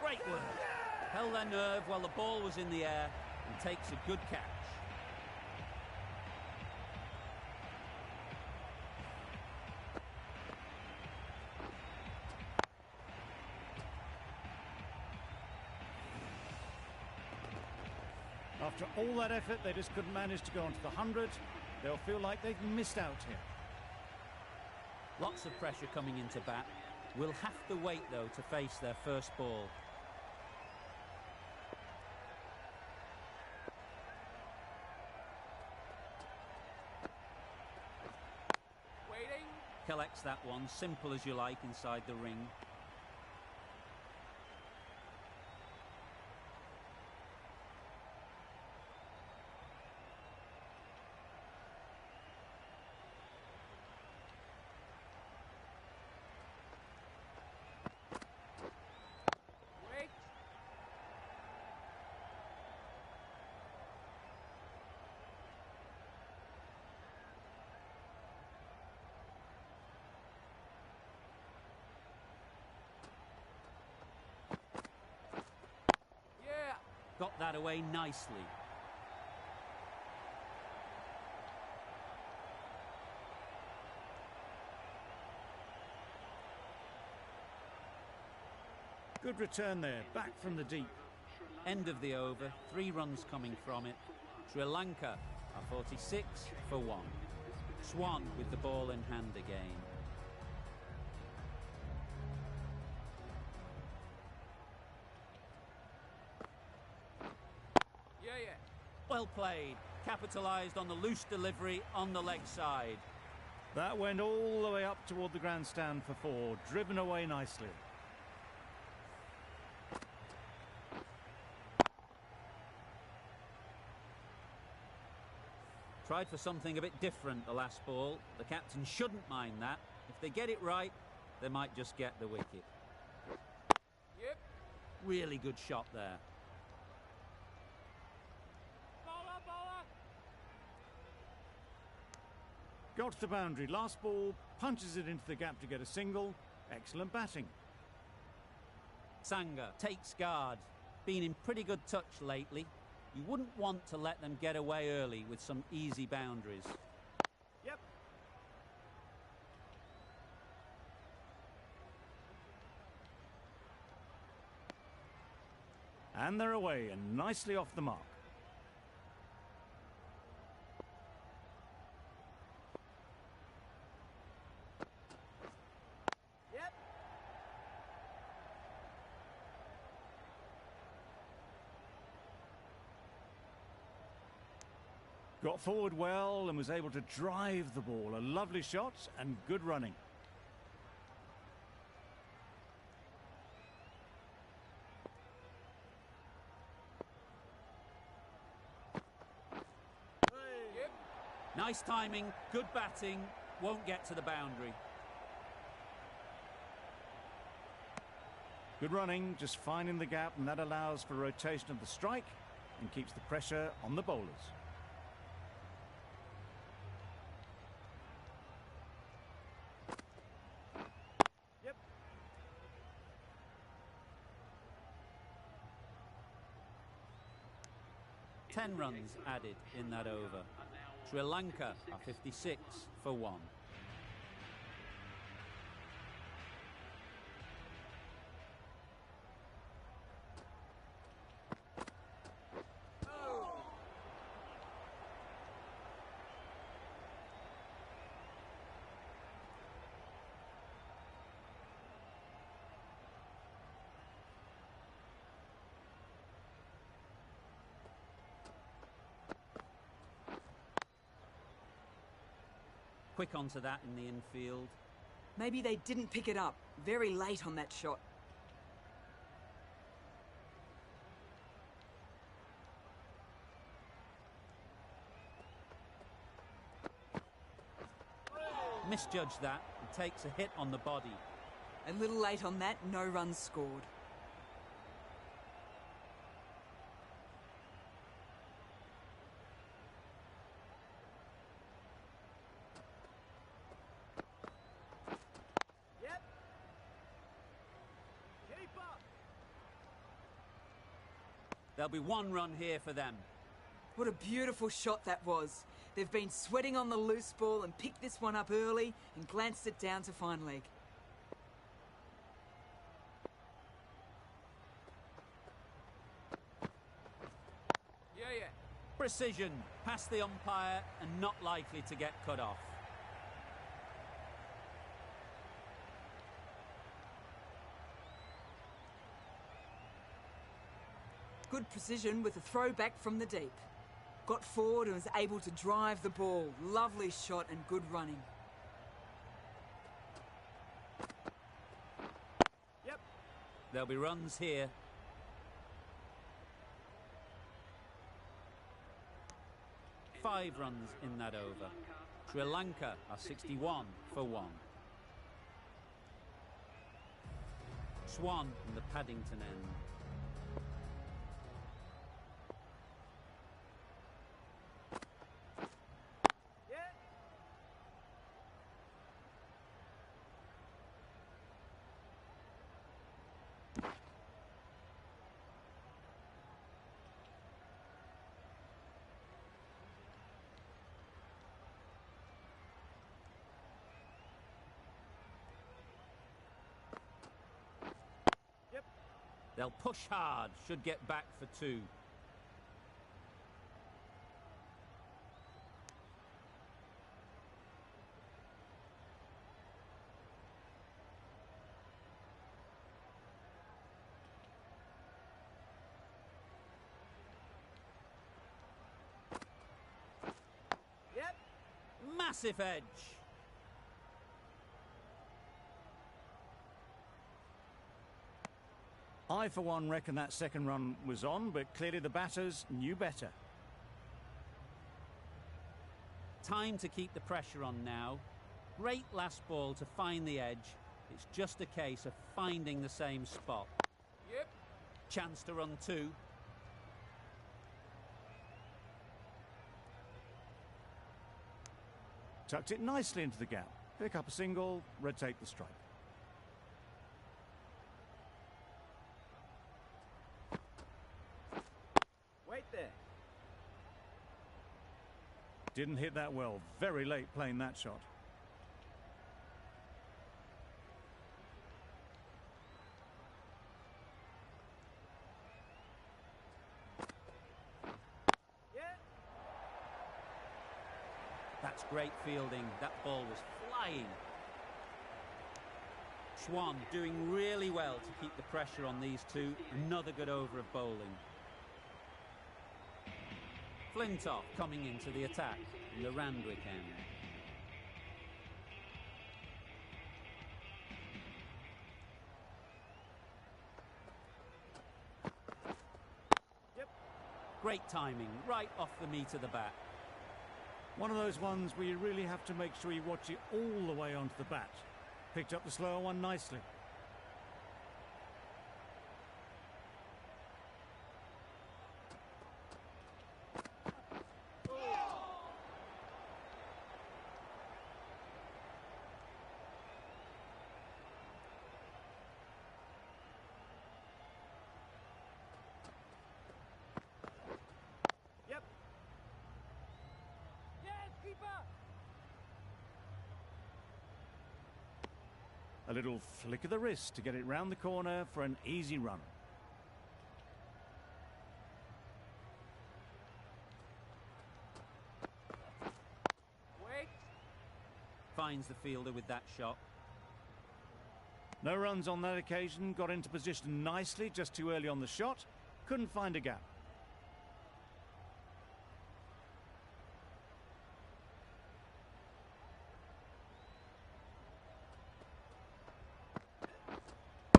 Great work. Held their nerve while the ball was in the air and takes a good catch.
After all that effort, they just couldn't manage to go onto the 100. They'll feel like they've missed out here.
Lots of pressure coming into bat. Will have to wait, though, to face their first ball.
Waiting.
Collects that one, simple as you like, inside the ring.
Wait. Yeah.
Got that away nicely.
Good return there, back from the deep.
End of the over, 3 runs coming from it. Sri Lanka are 46 for 1. Swan with the ball in hand again.
Yeah.
Well played. Capitalised on the loose delivery on the leg side.
That went all the way up toward the grandstand for 4, driven away nicely.
Tried for something a bit different the last ball. The captain shouldn't mind that. If they get it right, they might just get the wicket.
Yep.
Really good shot there.
Bowler, bowler.
Got to the boundary. Last ball, punches it into the gap to get a single. Excellent batting.
Sangha takes guard. Been in pretty good touch lately. You wouldn't want to let them get away early with some easy boundaries.
Yep.
And they're away and nicely off the mark.
Yep.
Got forward well and was able to drive the ball. A lovely shot and good running.
Yep.
Nice timing, good batting, won't get to the boundary.
Good running, just finding the gap, and that allows for rotation of the strike and keeps the pressure on the bowlers.
Yep.
10 runs added in that over. Sri Lanka are 56 for 1. Quick onto that in the infield.
Maybe they didn't pick it up. Very late on that shot.
Misjudged that and takes a hit on the body.
A little late on that, no runs scored.
Yep. Keep up.
There'll be 1 run here for them.
What a beautiful shot that was. They've been sweating on the loose ball and picked this one up early and glanced it down to fine leg.
Yeah.
Precision, past the umpire and not likely to get cut off.
Good precision with a throw back from the deep. Got forward and was able to drive the ball. Lovely shot and good running.
Yep.
There'll be runs here. Five runs in that over. Sri Lanka are 61 for 1. Swan in the Paddington end.
Yeah.
They'll push hard, should get back for 2.
Yep.
Massive edge.
I, for one, reckon that second run was on, but clearly the batters knew better.
Time to keep the pressure on now. Great last ball to find the edge. It's just a case of finding the same spot.
Yep.
Chance to run two.
Tucked it nicely into the gap. Pick up a single, rotate the strike.
Wait there.
Didn't hit that well. Very late playing that shot.
Yeah.
That's great fielding. That ball was flying. Schwann doing really well to keep the pressure on these two. Another good over of bowling. Flintoff coming into the attack in the Randwick end.
Yep.
Great timing, right off the meat of the bat.
One of those ones where you really have to make sure you watch it all the way onto the bat. Picked up the slower one nicely.
Yep. Yes, keeper.
A little flick of the wrist to get it round the corner for an easy run.
Wait.
Finds the fielder with that shot.
No runs on that occasion. Got into position nicely just too early on the shot. Couldn't find a gap.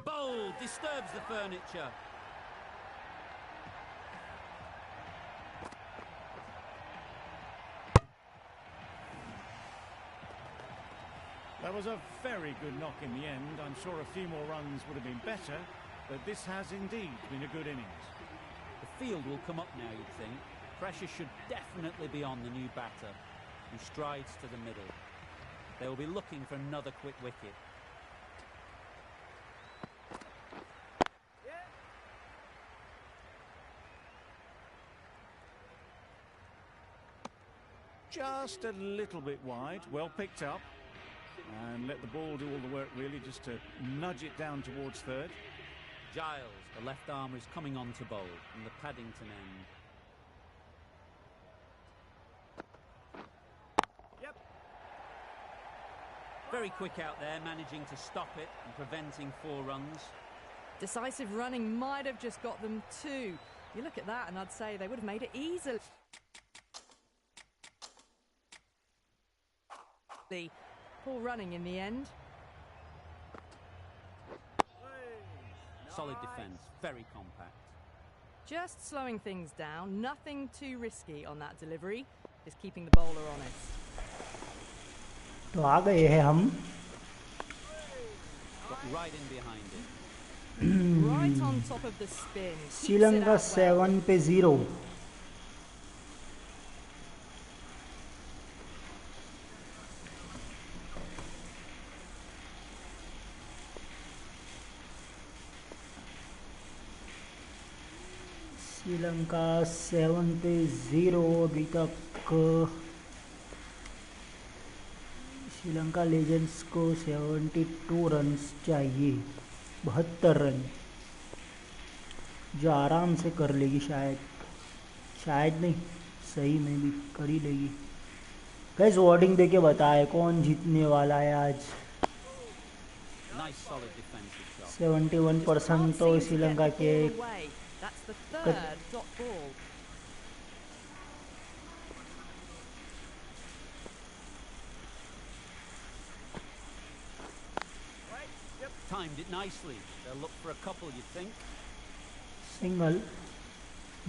Bowl disturbs the furniture.
That was a very good knock in the end. I'm sure a few more runs would have been better, but this has indeed been a good innings.
The field will come up now, you'd think. Pressure should definitely be on the new batter, who strides to the middle. They will be looking for another quick wicket.
Yeah.
Just a little bit wide, well picked up. And let the ball do all the work really, just to nudge it down towards third.
Giles, the left armer, is coming on to bowl from the Paddington end.
Yep.
Very quick out there, managing to stop it and preventing 4 runs.
Decisive running might have just got them 2. You look at that and I'd say they would have made it easily. Poor running in the end.
Solid defence, very compact.
Just slowing things down, nothing too risky on that delivery. Just keeping the bowler honest.
तो आ गए हैं हम.
Got right in behind it.
Right on top of the spin.
Sri Lanka 7 पे 0. श्रीलंका 7 पे 0 अभी तक. Sri Lanka legends को 72 runs चाहिए, 72 रन, जो आराम से कर लेगी. शायद नहीं, सही में भी कर ही लेगी. गाइस वार्डिंग दे के बताए कौन जीतने वाला है आज. 71% तो श्रीलंका के.
That's the third dot ball.
Right. Yep.
Timed it nicely. They'll look for a couple, you'd think.
Single.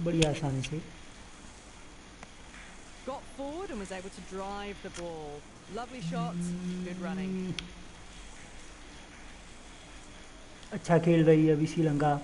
बड़ी आसानी से.
Got forward and was able to drive the ball. Lovely shots, good running.
अच्छा खेल रही है अभी Sri Lanka.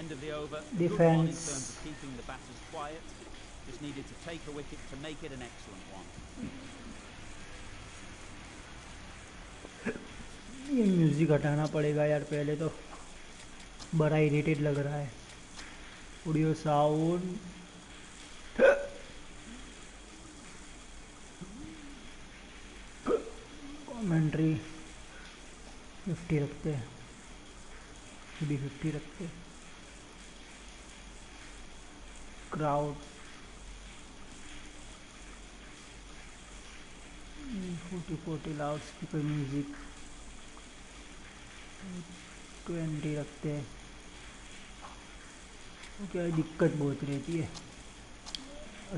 End of the over.
Defense.
Good one in terms of keeping the batters quiet. Just needed to take a wicket to make it an excellent one.
ये music हटाना पड़ेगा यार, पहले तो बड़ा इरिटेट लग रहा है. Audio sound. कमेंट्री 50 रखते हैं, भी 50 रखते हैं. क्राउड 40 लाउड स्पीकर म्यूजिक 20 रखते हैं. क्या दिक्कत बहुत रहती है.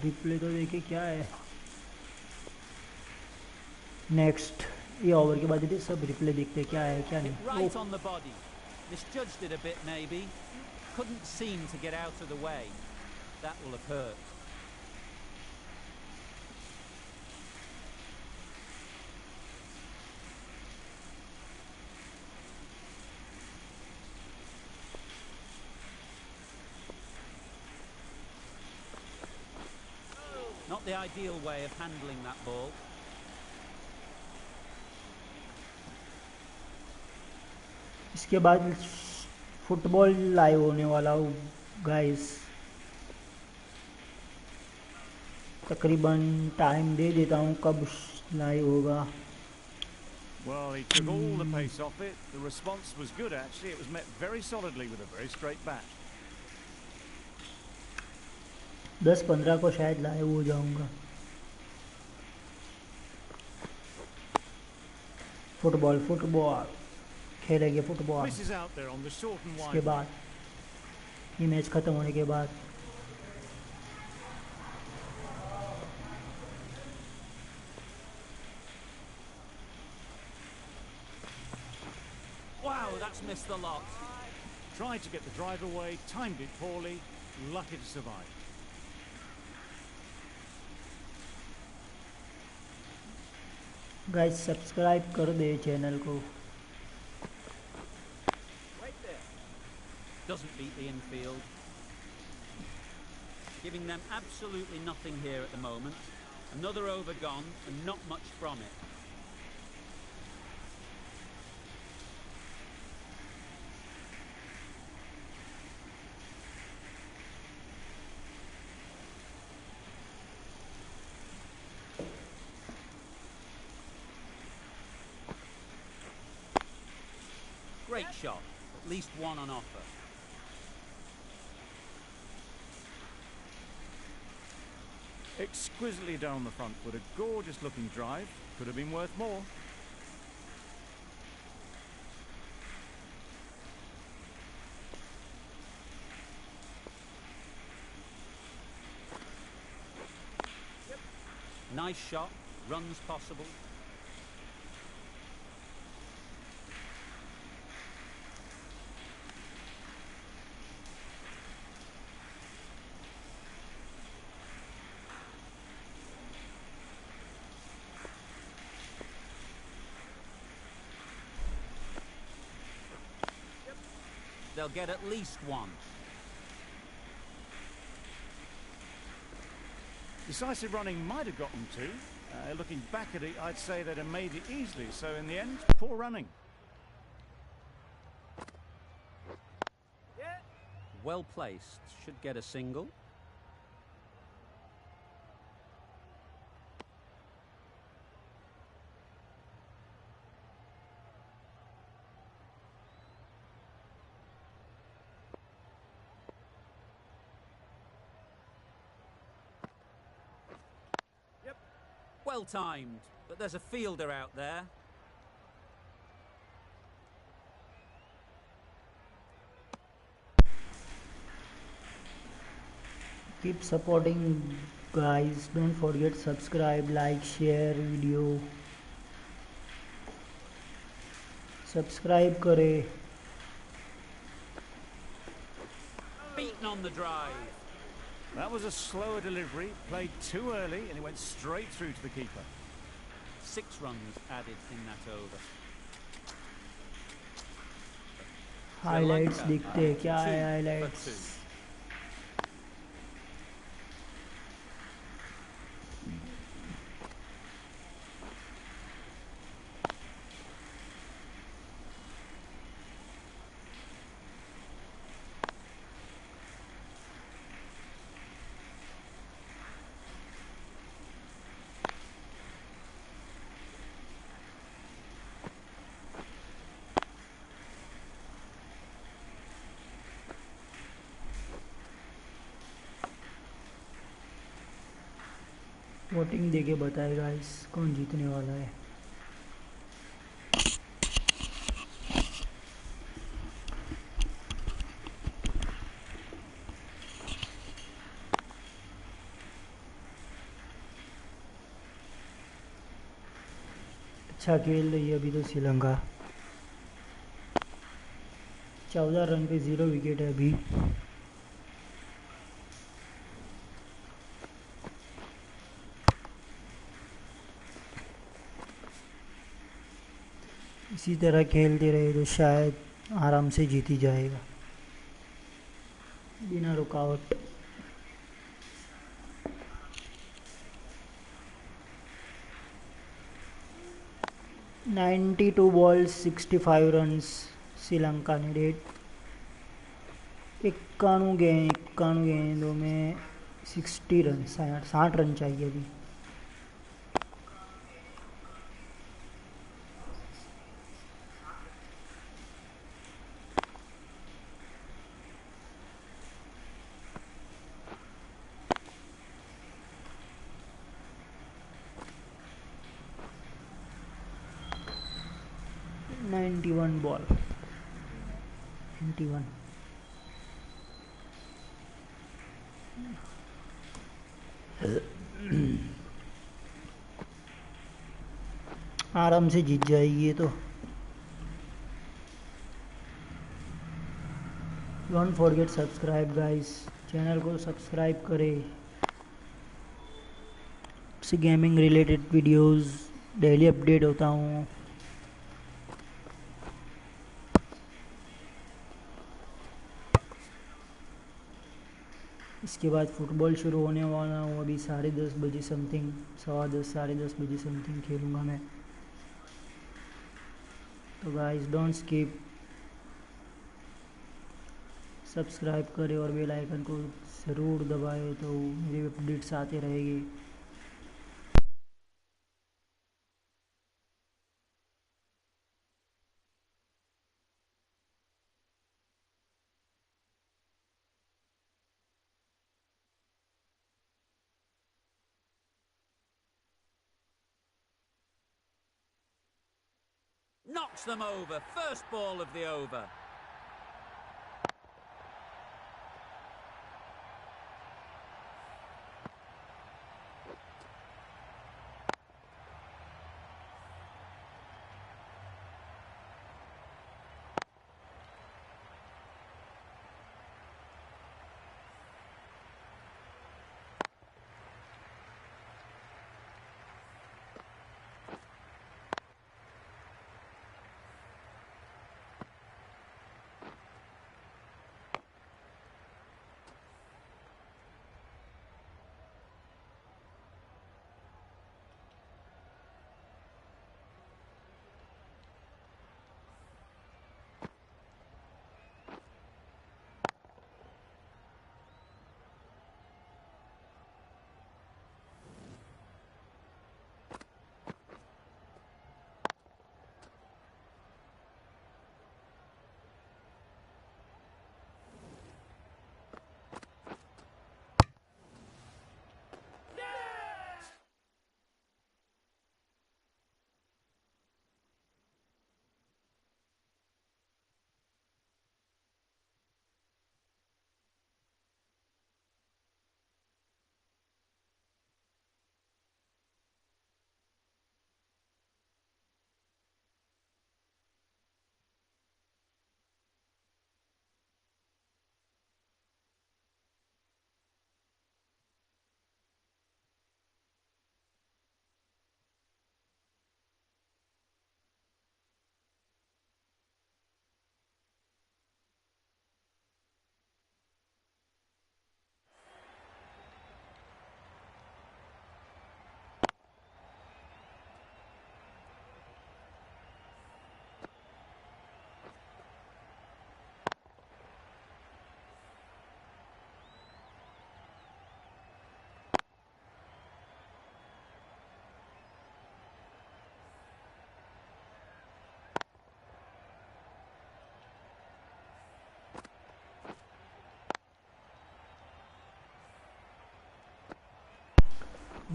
रिप्ले तो देखे क्या है. नेक्स्ट ये ओवर के बाद सब रिप्ले देखते क्या है क्या नहीं.
Right on the body. Misjudged it a bit maybe. Couldn't seem to get out of the way. That will have hurt. Not the ideal way of handling that ball.
इसके बाद फुटबॉल लाइव होने वाला हूँ guys. तकरीबन time दे देता हूँ कब live होगा.
Well, he took all the pace off it. The response was good, actually. It was met very solidly with a very straight bat.
10-15 को शायद लाइव हो जाऊंगा. फुटबॉल खेलेंगे football.
Misses out there on the short and
इसके
wide.
बाद ये match ख़त्म होने के बाद
Wow, that's missed the lot.
Tried to get the drive away, timed it poorly, lucky to survive.
Guys subscribe कर दे चैनल को.
Right there. Doesn't beat the infield. Giving them absolutely nothing here at the moment. Another over gone and not much from it. Great shot. At least one on offer.
Exquisitely down the front foot. A gorgeous looking drive. Could have been worth more.
Nice shot. Runs possible. They'll get at least one.
Decisive running might have gotten two. Looking back at it, I'd say they'd have made it easily. So in the end, poor running.
Yeah.
Well placed. Should get a single. well timed, but there's a fielder out there.
Keep supporting guys, don't forget subscribe, like, share video, subscribe करे.
Beaten on the drive.
That was a slower delivery, played too early, and it went straight through to the keeper.
6 runs added in that over.
Highlights
Lanka,
दिखते हैं क्या है
2 for
highlights.
2.
Voting देके बताएगा इस कौन जीतने वाला है. अच्छा खेल रही है अभी तो श्रीलंका. 14 रन पे 0 विकेट है अभी. इसी तरह खेलते रहे तो शायद आराम से जीत ही जाएगा बिना रुकावट. $92 balls 65 रन्स श्रीलंका ने डेट. 91 गेंदों में 60 रन 60 रन चाहिए अभी. बॉल 91. आराम से जीत जाएगी ये तो. Don't forget subscribe guys, channel को सब्सक्राइब करें. से gaming related videos daily update होता हूँ. इसके बाद फुटबॉल शुरू होने वाला हूँ. अभी 10:30 बजे समथिंग, 10:15 10:30 बजे समथिंग खेलूँगा मैं. तो गाइस डोंट स्किप, सब्सक्राइब करें और बेल आइकन को ज़रूर दबाएं तो मेरे अपडेट्स आते रहेंगे.
Knocks them over. First ball of the over.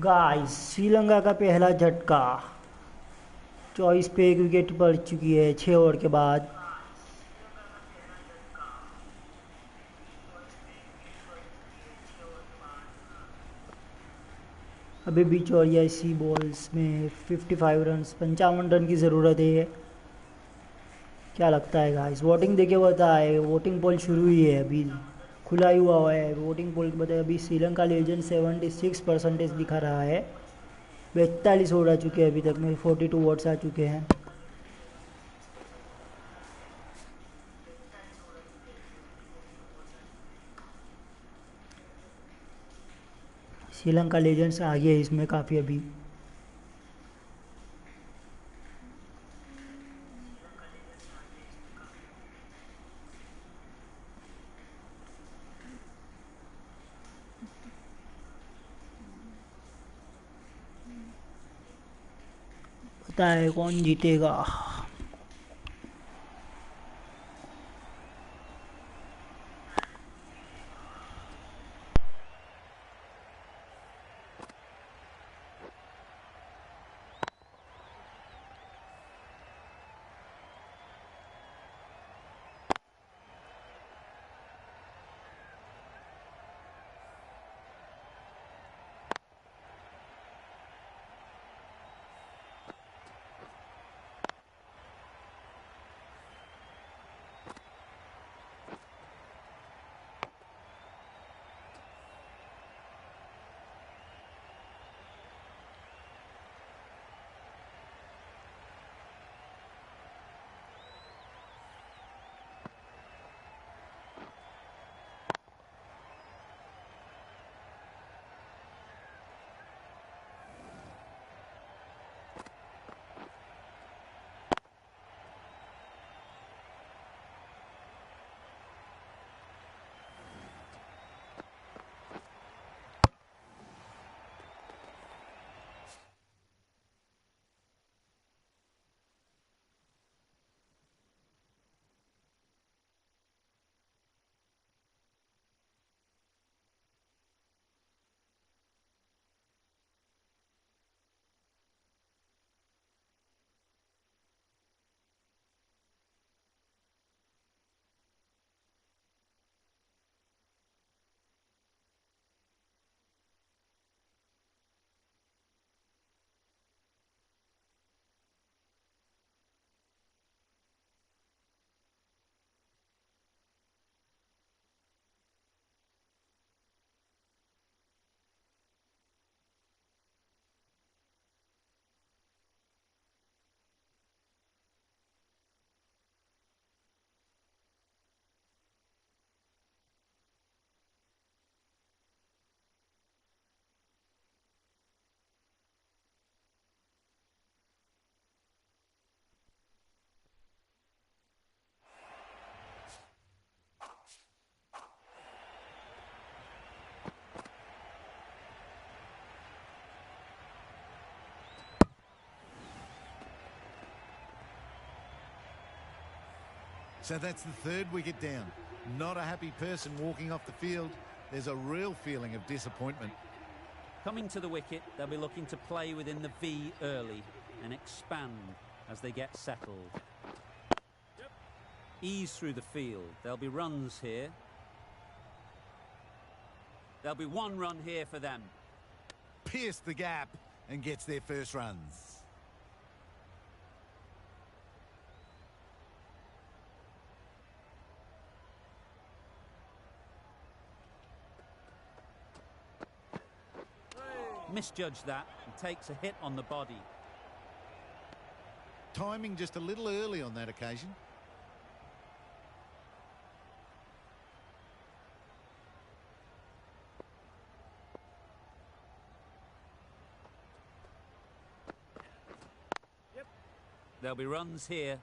Guys Sri Lanka का पहला झटका, चॉइस पे एक विकेट पड़ चुकी है 6 ओवर के बाद। अभी भी 84 बॉल्स में 55 रन, 55 रन की ज़रूरत है। क्या लगता है गाइस? वोटिंग देके बताए, वोटिंग पोल शुरू ही है, अभी खुला ही हुआ है वोटिंग पोल के बताए। अभी श्रीलंका लेजेंड 76% दिखा रहा है। 42 वोट आ चुके हैं अभी तक में, 42 वोट्स आ चुके हैं। श्रीलंका लेजेंड्स आगे है इसमें काफ़ी अभी। पता है कौन जीतेगा?
So that's the third wicket down. Not a happy person walking off the field. There's a real feeling of disappointment.
Coming to the wicket, they'll be looking to play within the V early and expand as they get settled.
Yep.
Ease through the field. There'll be runs here. There'll be 1 run here for them.
Pierced the gap and gets their first runs.
Misjudged that and takes a hit on the body.
Timing just a little early on that occasion.
Yep.
There'll be runs here.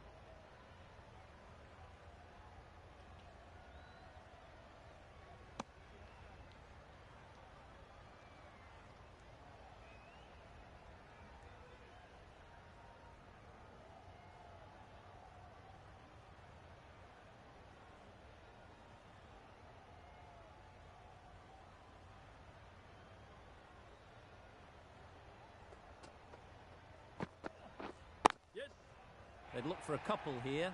They'd look for a couple here.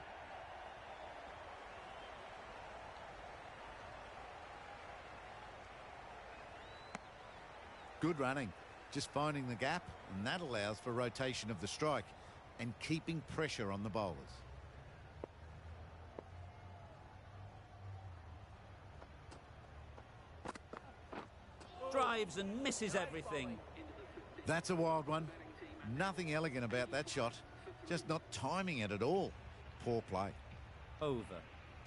Good running. Just finding the gap, and that allows for rotation of the strike and keeping pressure on the bowlers.
Drives and misses everything.
That's a wild one. Nothing elegant about that shot. Just not timing it at all. Poor play.
Over.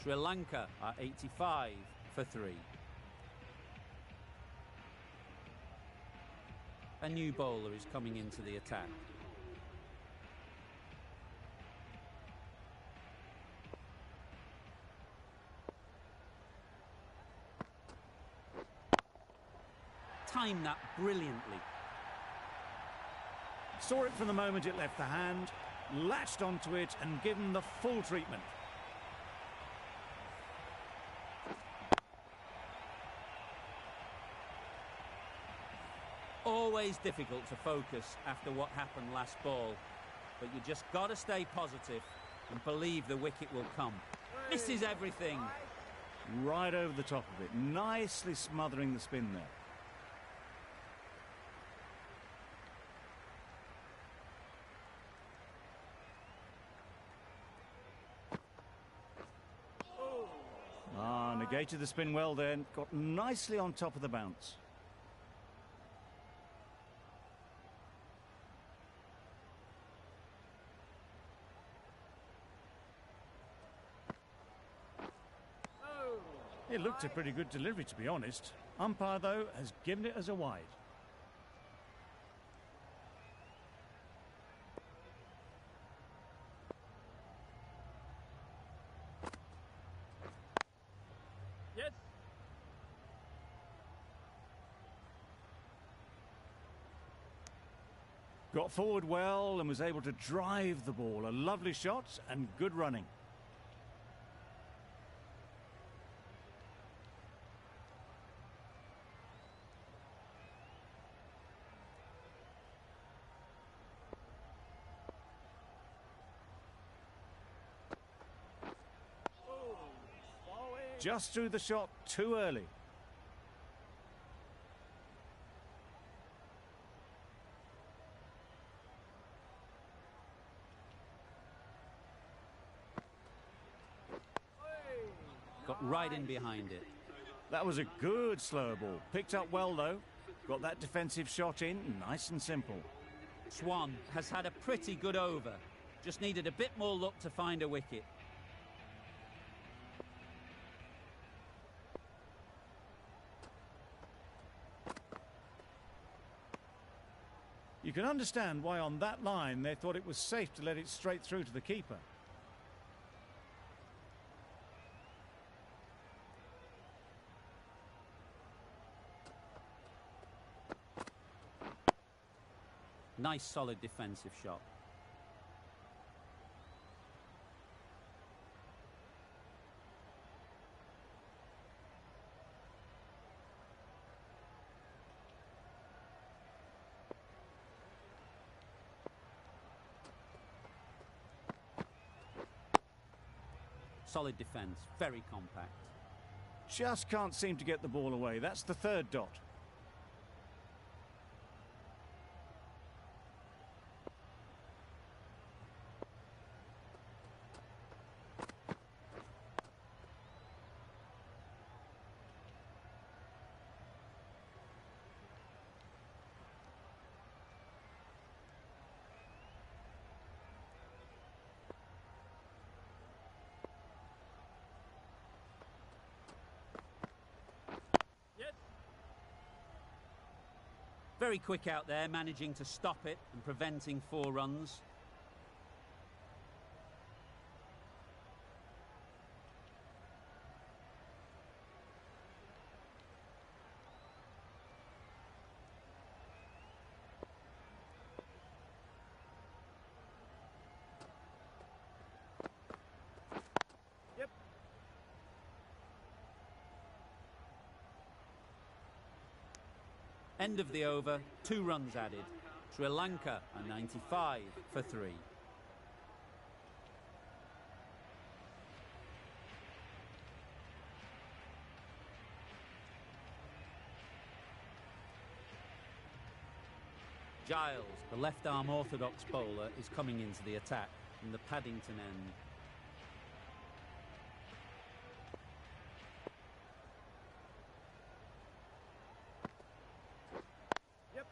Sri Lanka are 85 for 3. A new bowler is coming into the attack. Timed that brilliantly.
Saw it from the moment it left the hand, latched onto it and given the full treatment.
Always difficult to focus after what happened last ball, but you just got to stay positive and believe the wicket will come. Misses everything.
Right over the top of it, nicely smothering the spin there. Negated the spin well then, got nicely on top of the bounce. It looked a pretty good delivery, to be honest. Umpire, though, has given it as a wide.
Yes.
Got forward well and was able to drive the ball. A lovely shot and good running. Just threw the shot too early.
Got right in behind it.
That was a good slower ball. Picked up well, though. Got that defensive shot in, nice and simple.
Swan has had a pretty good over. Just needed a bit more luck to find a wicket.
You can understand why on that line they thought it was safe to let it straight through to the keeper.
Nice solid defensive shot. Solid defence, very compact.
Just can't seem to get the ball away. That's the third dot.
Very quick out there, managing to stop it and preventing 4 runs.
Yep.
End of the over, 2 runs added. Sri Lanka are 95 for 3. Giles, the left-arm orthodox bowler, is coming into the attack from the Paddington end.
Yep.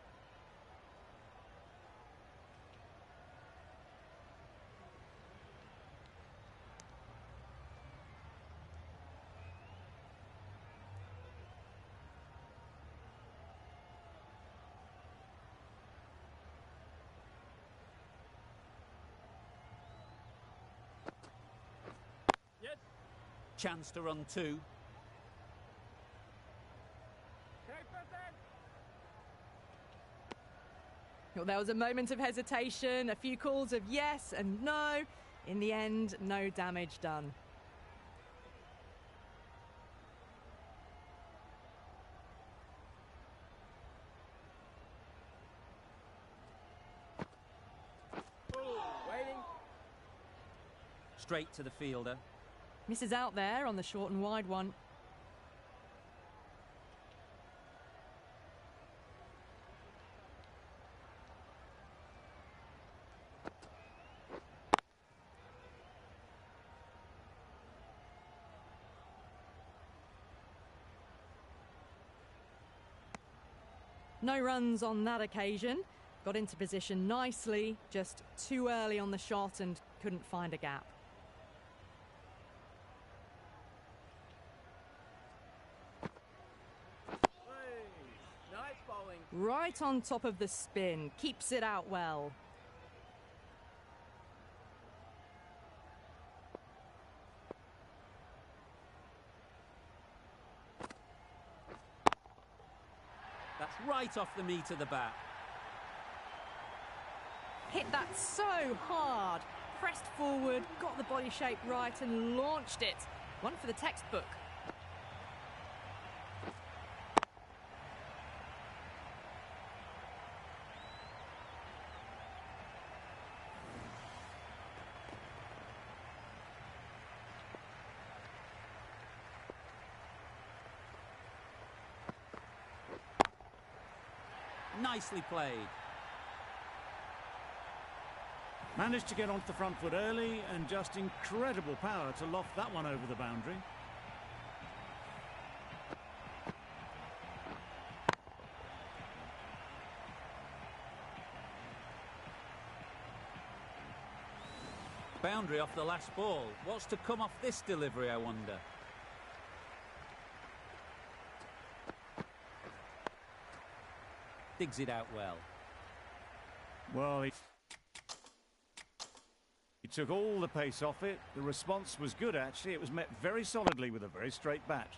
Yes.
Chance to run 2.
Okay, Pathak.
Well, there was a moment of hesitation, a few calls of yes and no. In the end, no damage done.
Waiting.
Straight to the fielder.
Misses out there on the short and wide one. No runs on that occasion. Got into position nicely, just too early on the shot and couldn't find a gap.
Hey, nice bowling.
Right on top of the spin, keeps it out well.
That's right off the meat of the bat.
Hit that so hard. Pressed forward, got the body shape right and launched it. One for the textbook.
Nicely played.
Managed to get onto the front foot early and just incredible power to loft that one over the boundary.
Boundary off the last ball. What's to come off this delivery, I wonder? Digs it out well.
Well, he took all the pace off it. The response was good, actually. It was met very solidly with a very straight bat.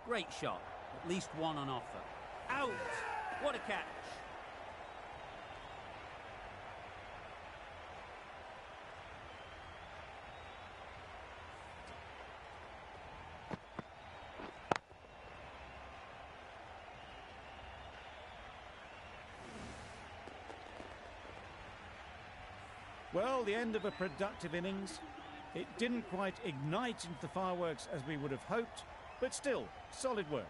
Great shot. At least one on offer. Out! What a catch!
Well, the end of a productive innings. It didn't quite ignite into the fireworks as we would have hoped, but still, solid work.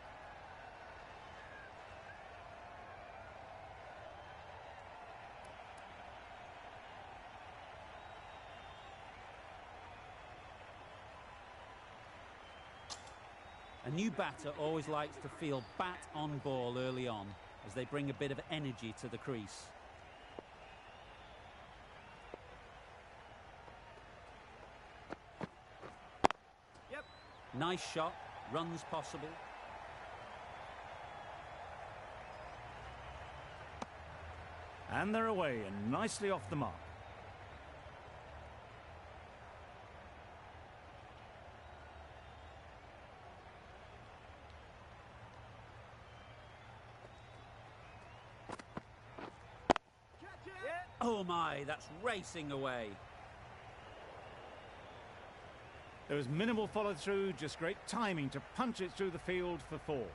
A new batter always likes to feel bat on ball early on, as they bring a bit of energy to the crease. Nice shot, runs possible.
And they're away and nicely off the mark.
Oh my, that's racing away.
There was minimal follow-through, just great timing to punch it through the field for 4.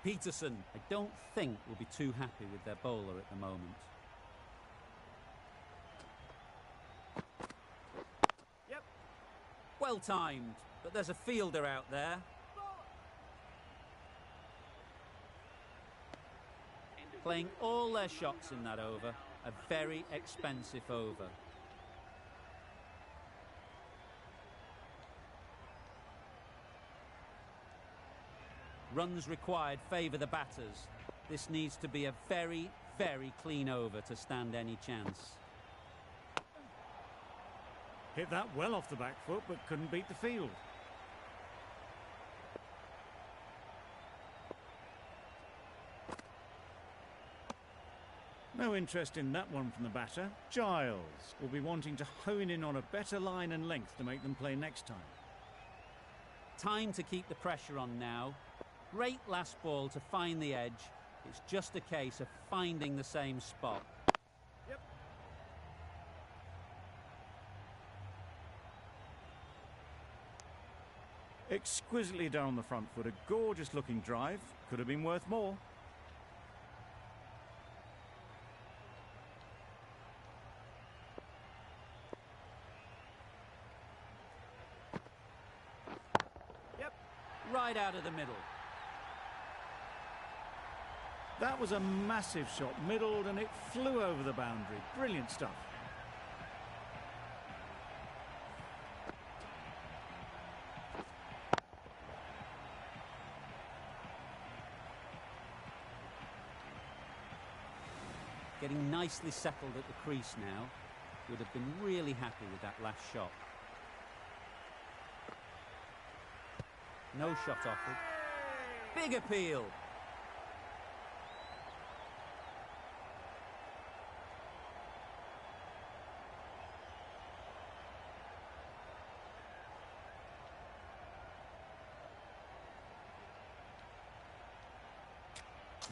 Peterson, I don't think, will be too happy with their bowler at the moment.
Yep.
Well timed, but there's a fielder out there. Playing all their shots in that over, a very expensive over. Runs required favour the batters. This needs to be a very, very clean over to stand any chance.
Hit that well off the back foot, but couldn't beat the field. No interest in that one from the batter. Giles will be wanting to hone in on a better line and length to make them play next time.
Time to keep the pressure on now. Great last ball to find the edge. It's just a case of finding the same spot.
Yep.
Exquisitely done on the front foot. A gorgeous looking drive. Could have been worth more.
Yep.
Right out of the middle.
That was a massive shot, middled, and it flew over the boundary. Brilliant stuff.
Getting nicely settled at the crease now. Would have been really happy with that last shot. No shot offered. Big appeal.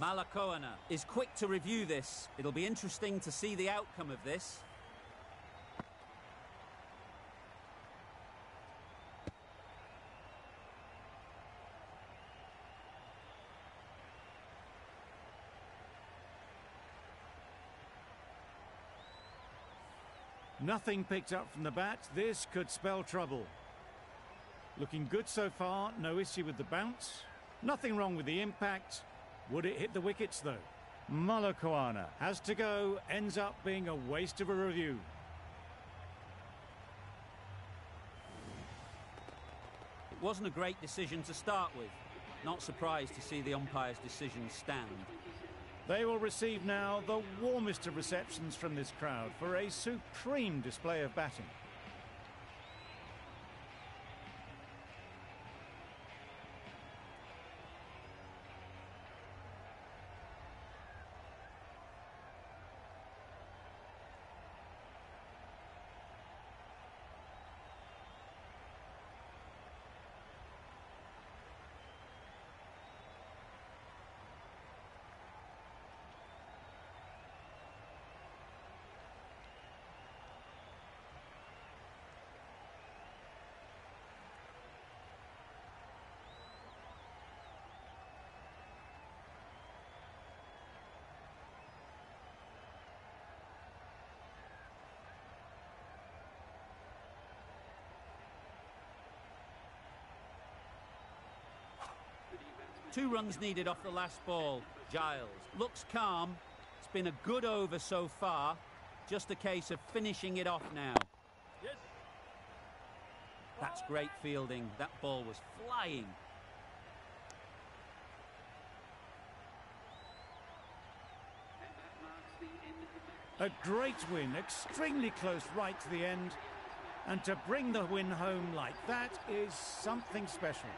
Malakoana is quick to review this. It'll be interesting to see the outcome of this.
Nothing picked up from the bat. This could spell trouble. Looking good so far. No issue with the bounce. Nothing wrong with the impact. Would it hit the wickets, though? Malakoana has to go, ends up being a waste of a review.
It wasn't a great decision to start with. Not surprised to see the umpire's decision stand.
They will receive now the warmest of receptions from this crowd for a supreme display of batting.
2 runs needed off the last ball. Giles looks calm. It's been a good over so far. Just a case of finishing it off now.
Yes.
That's great fielding. That ball was flying.
A great win, extremely close right to the end. And to bring the win home like that is something special.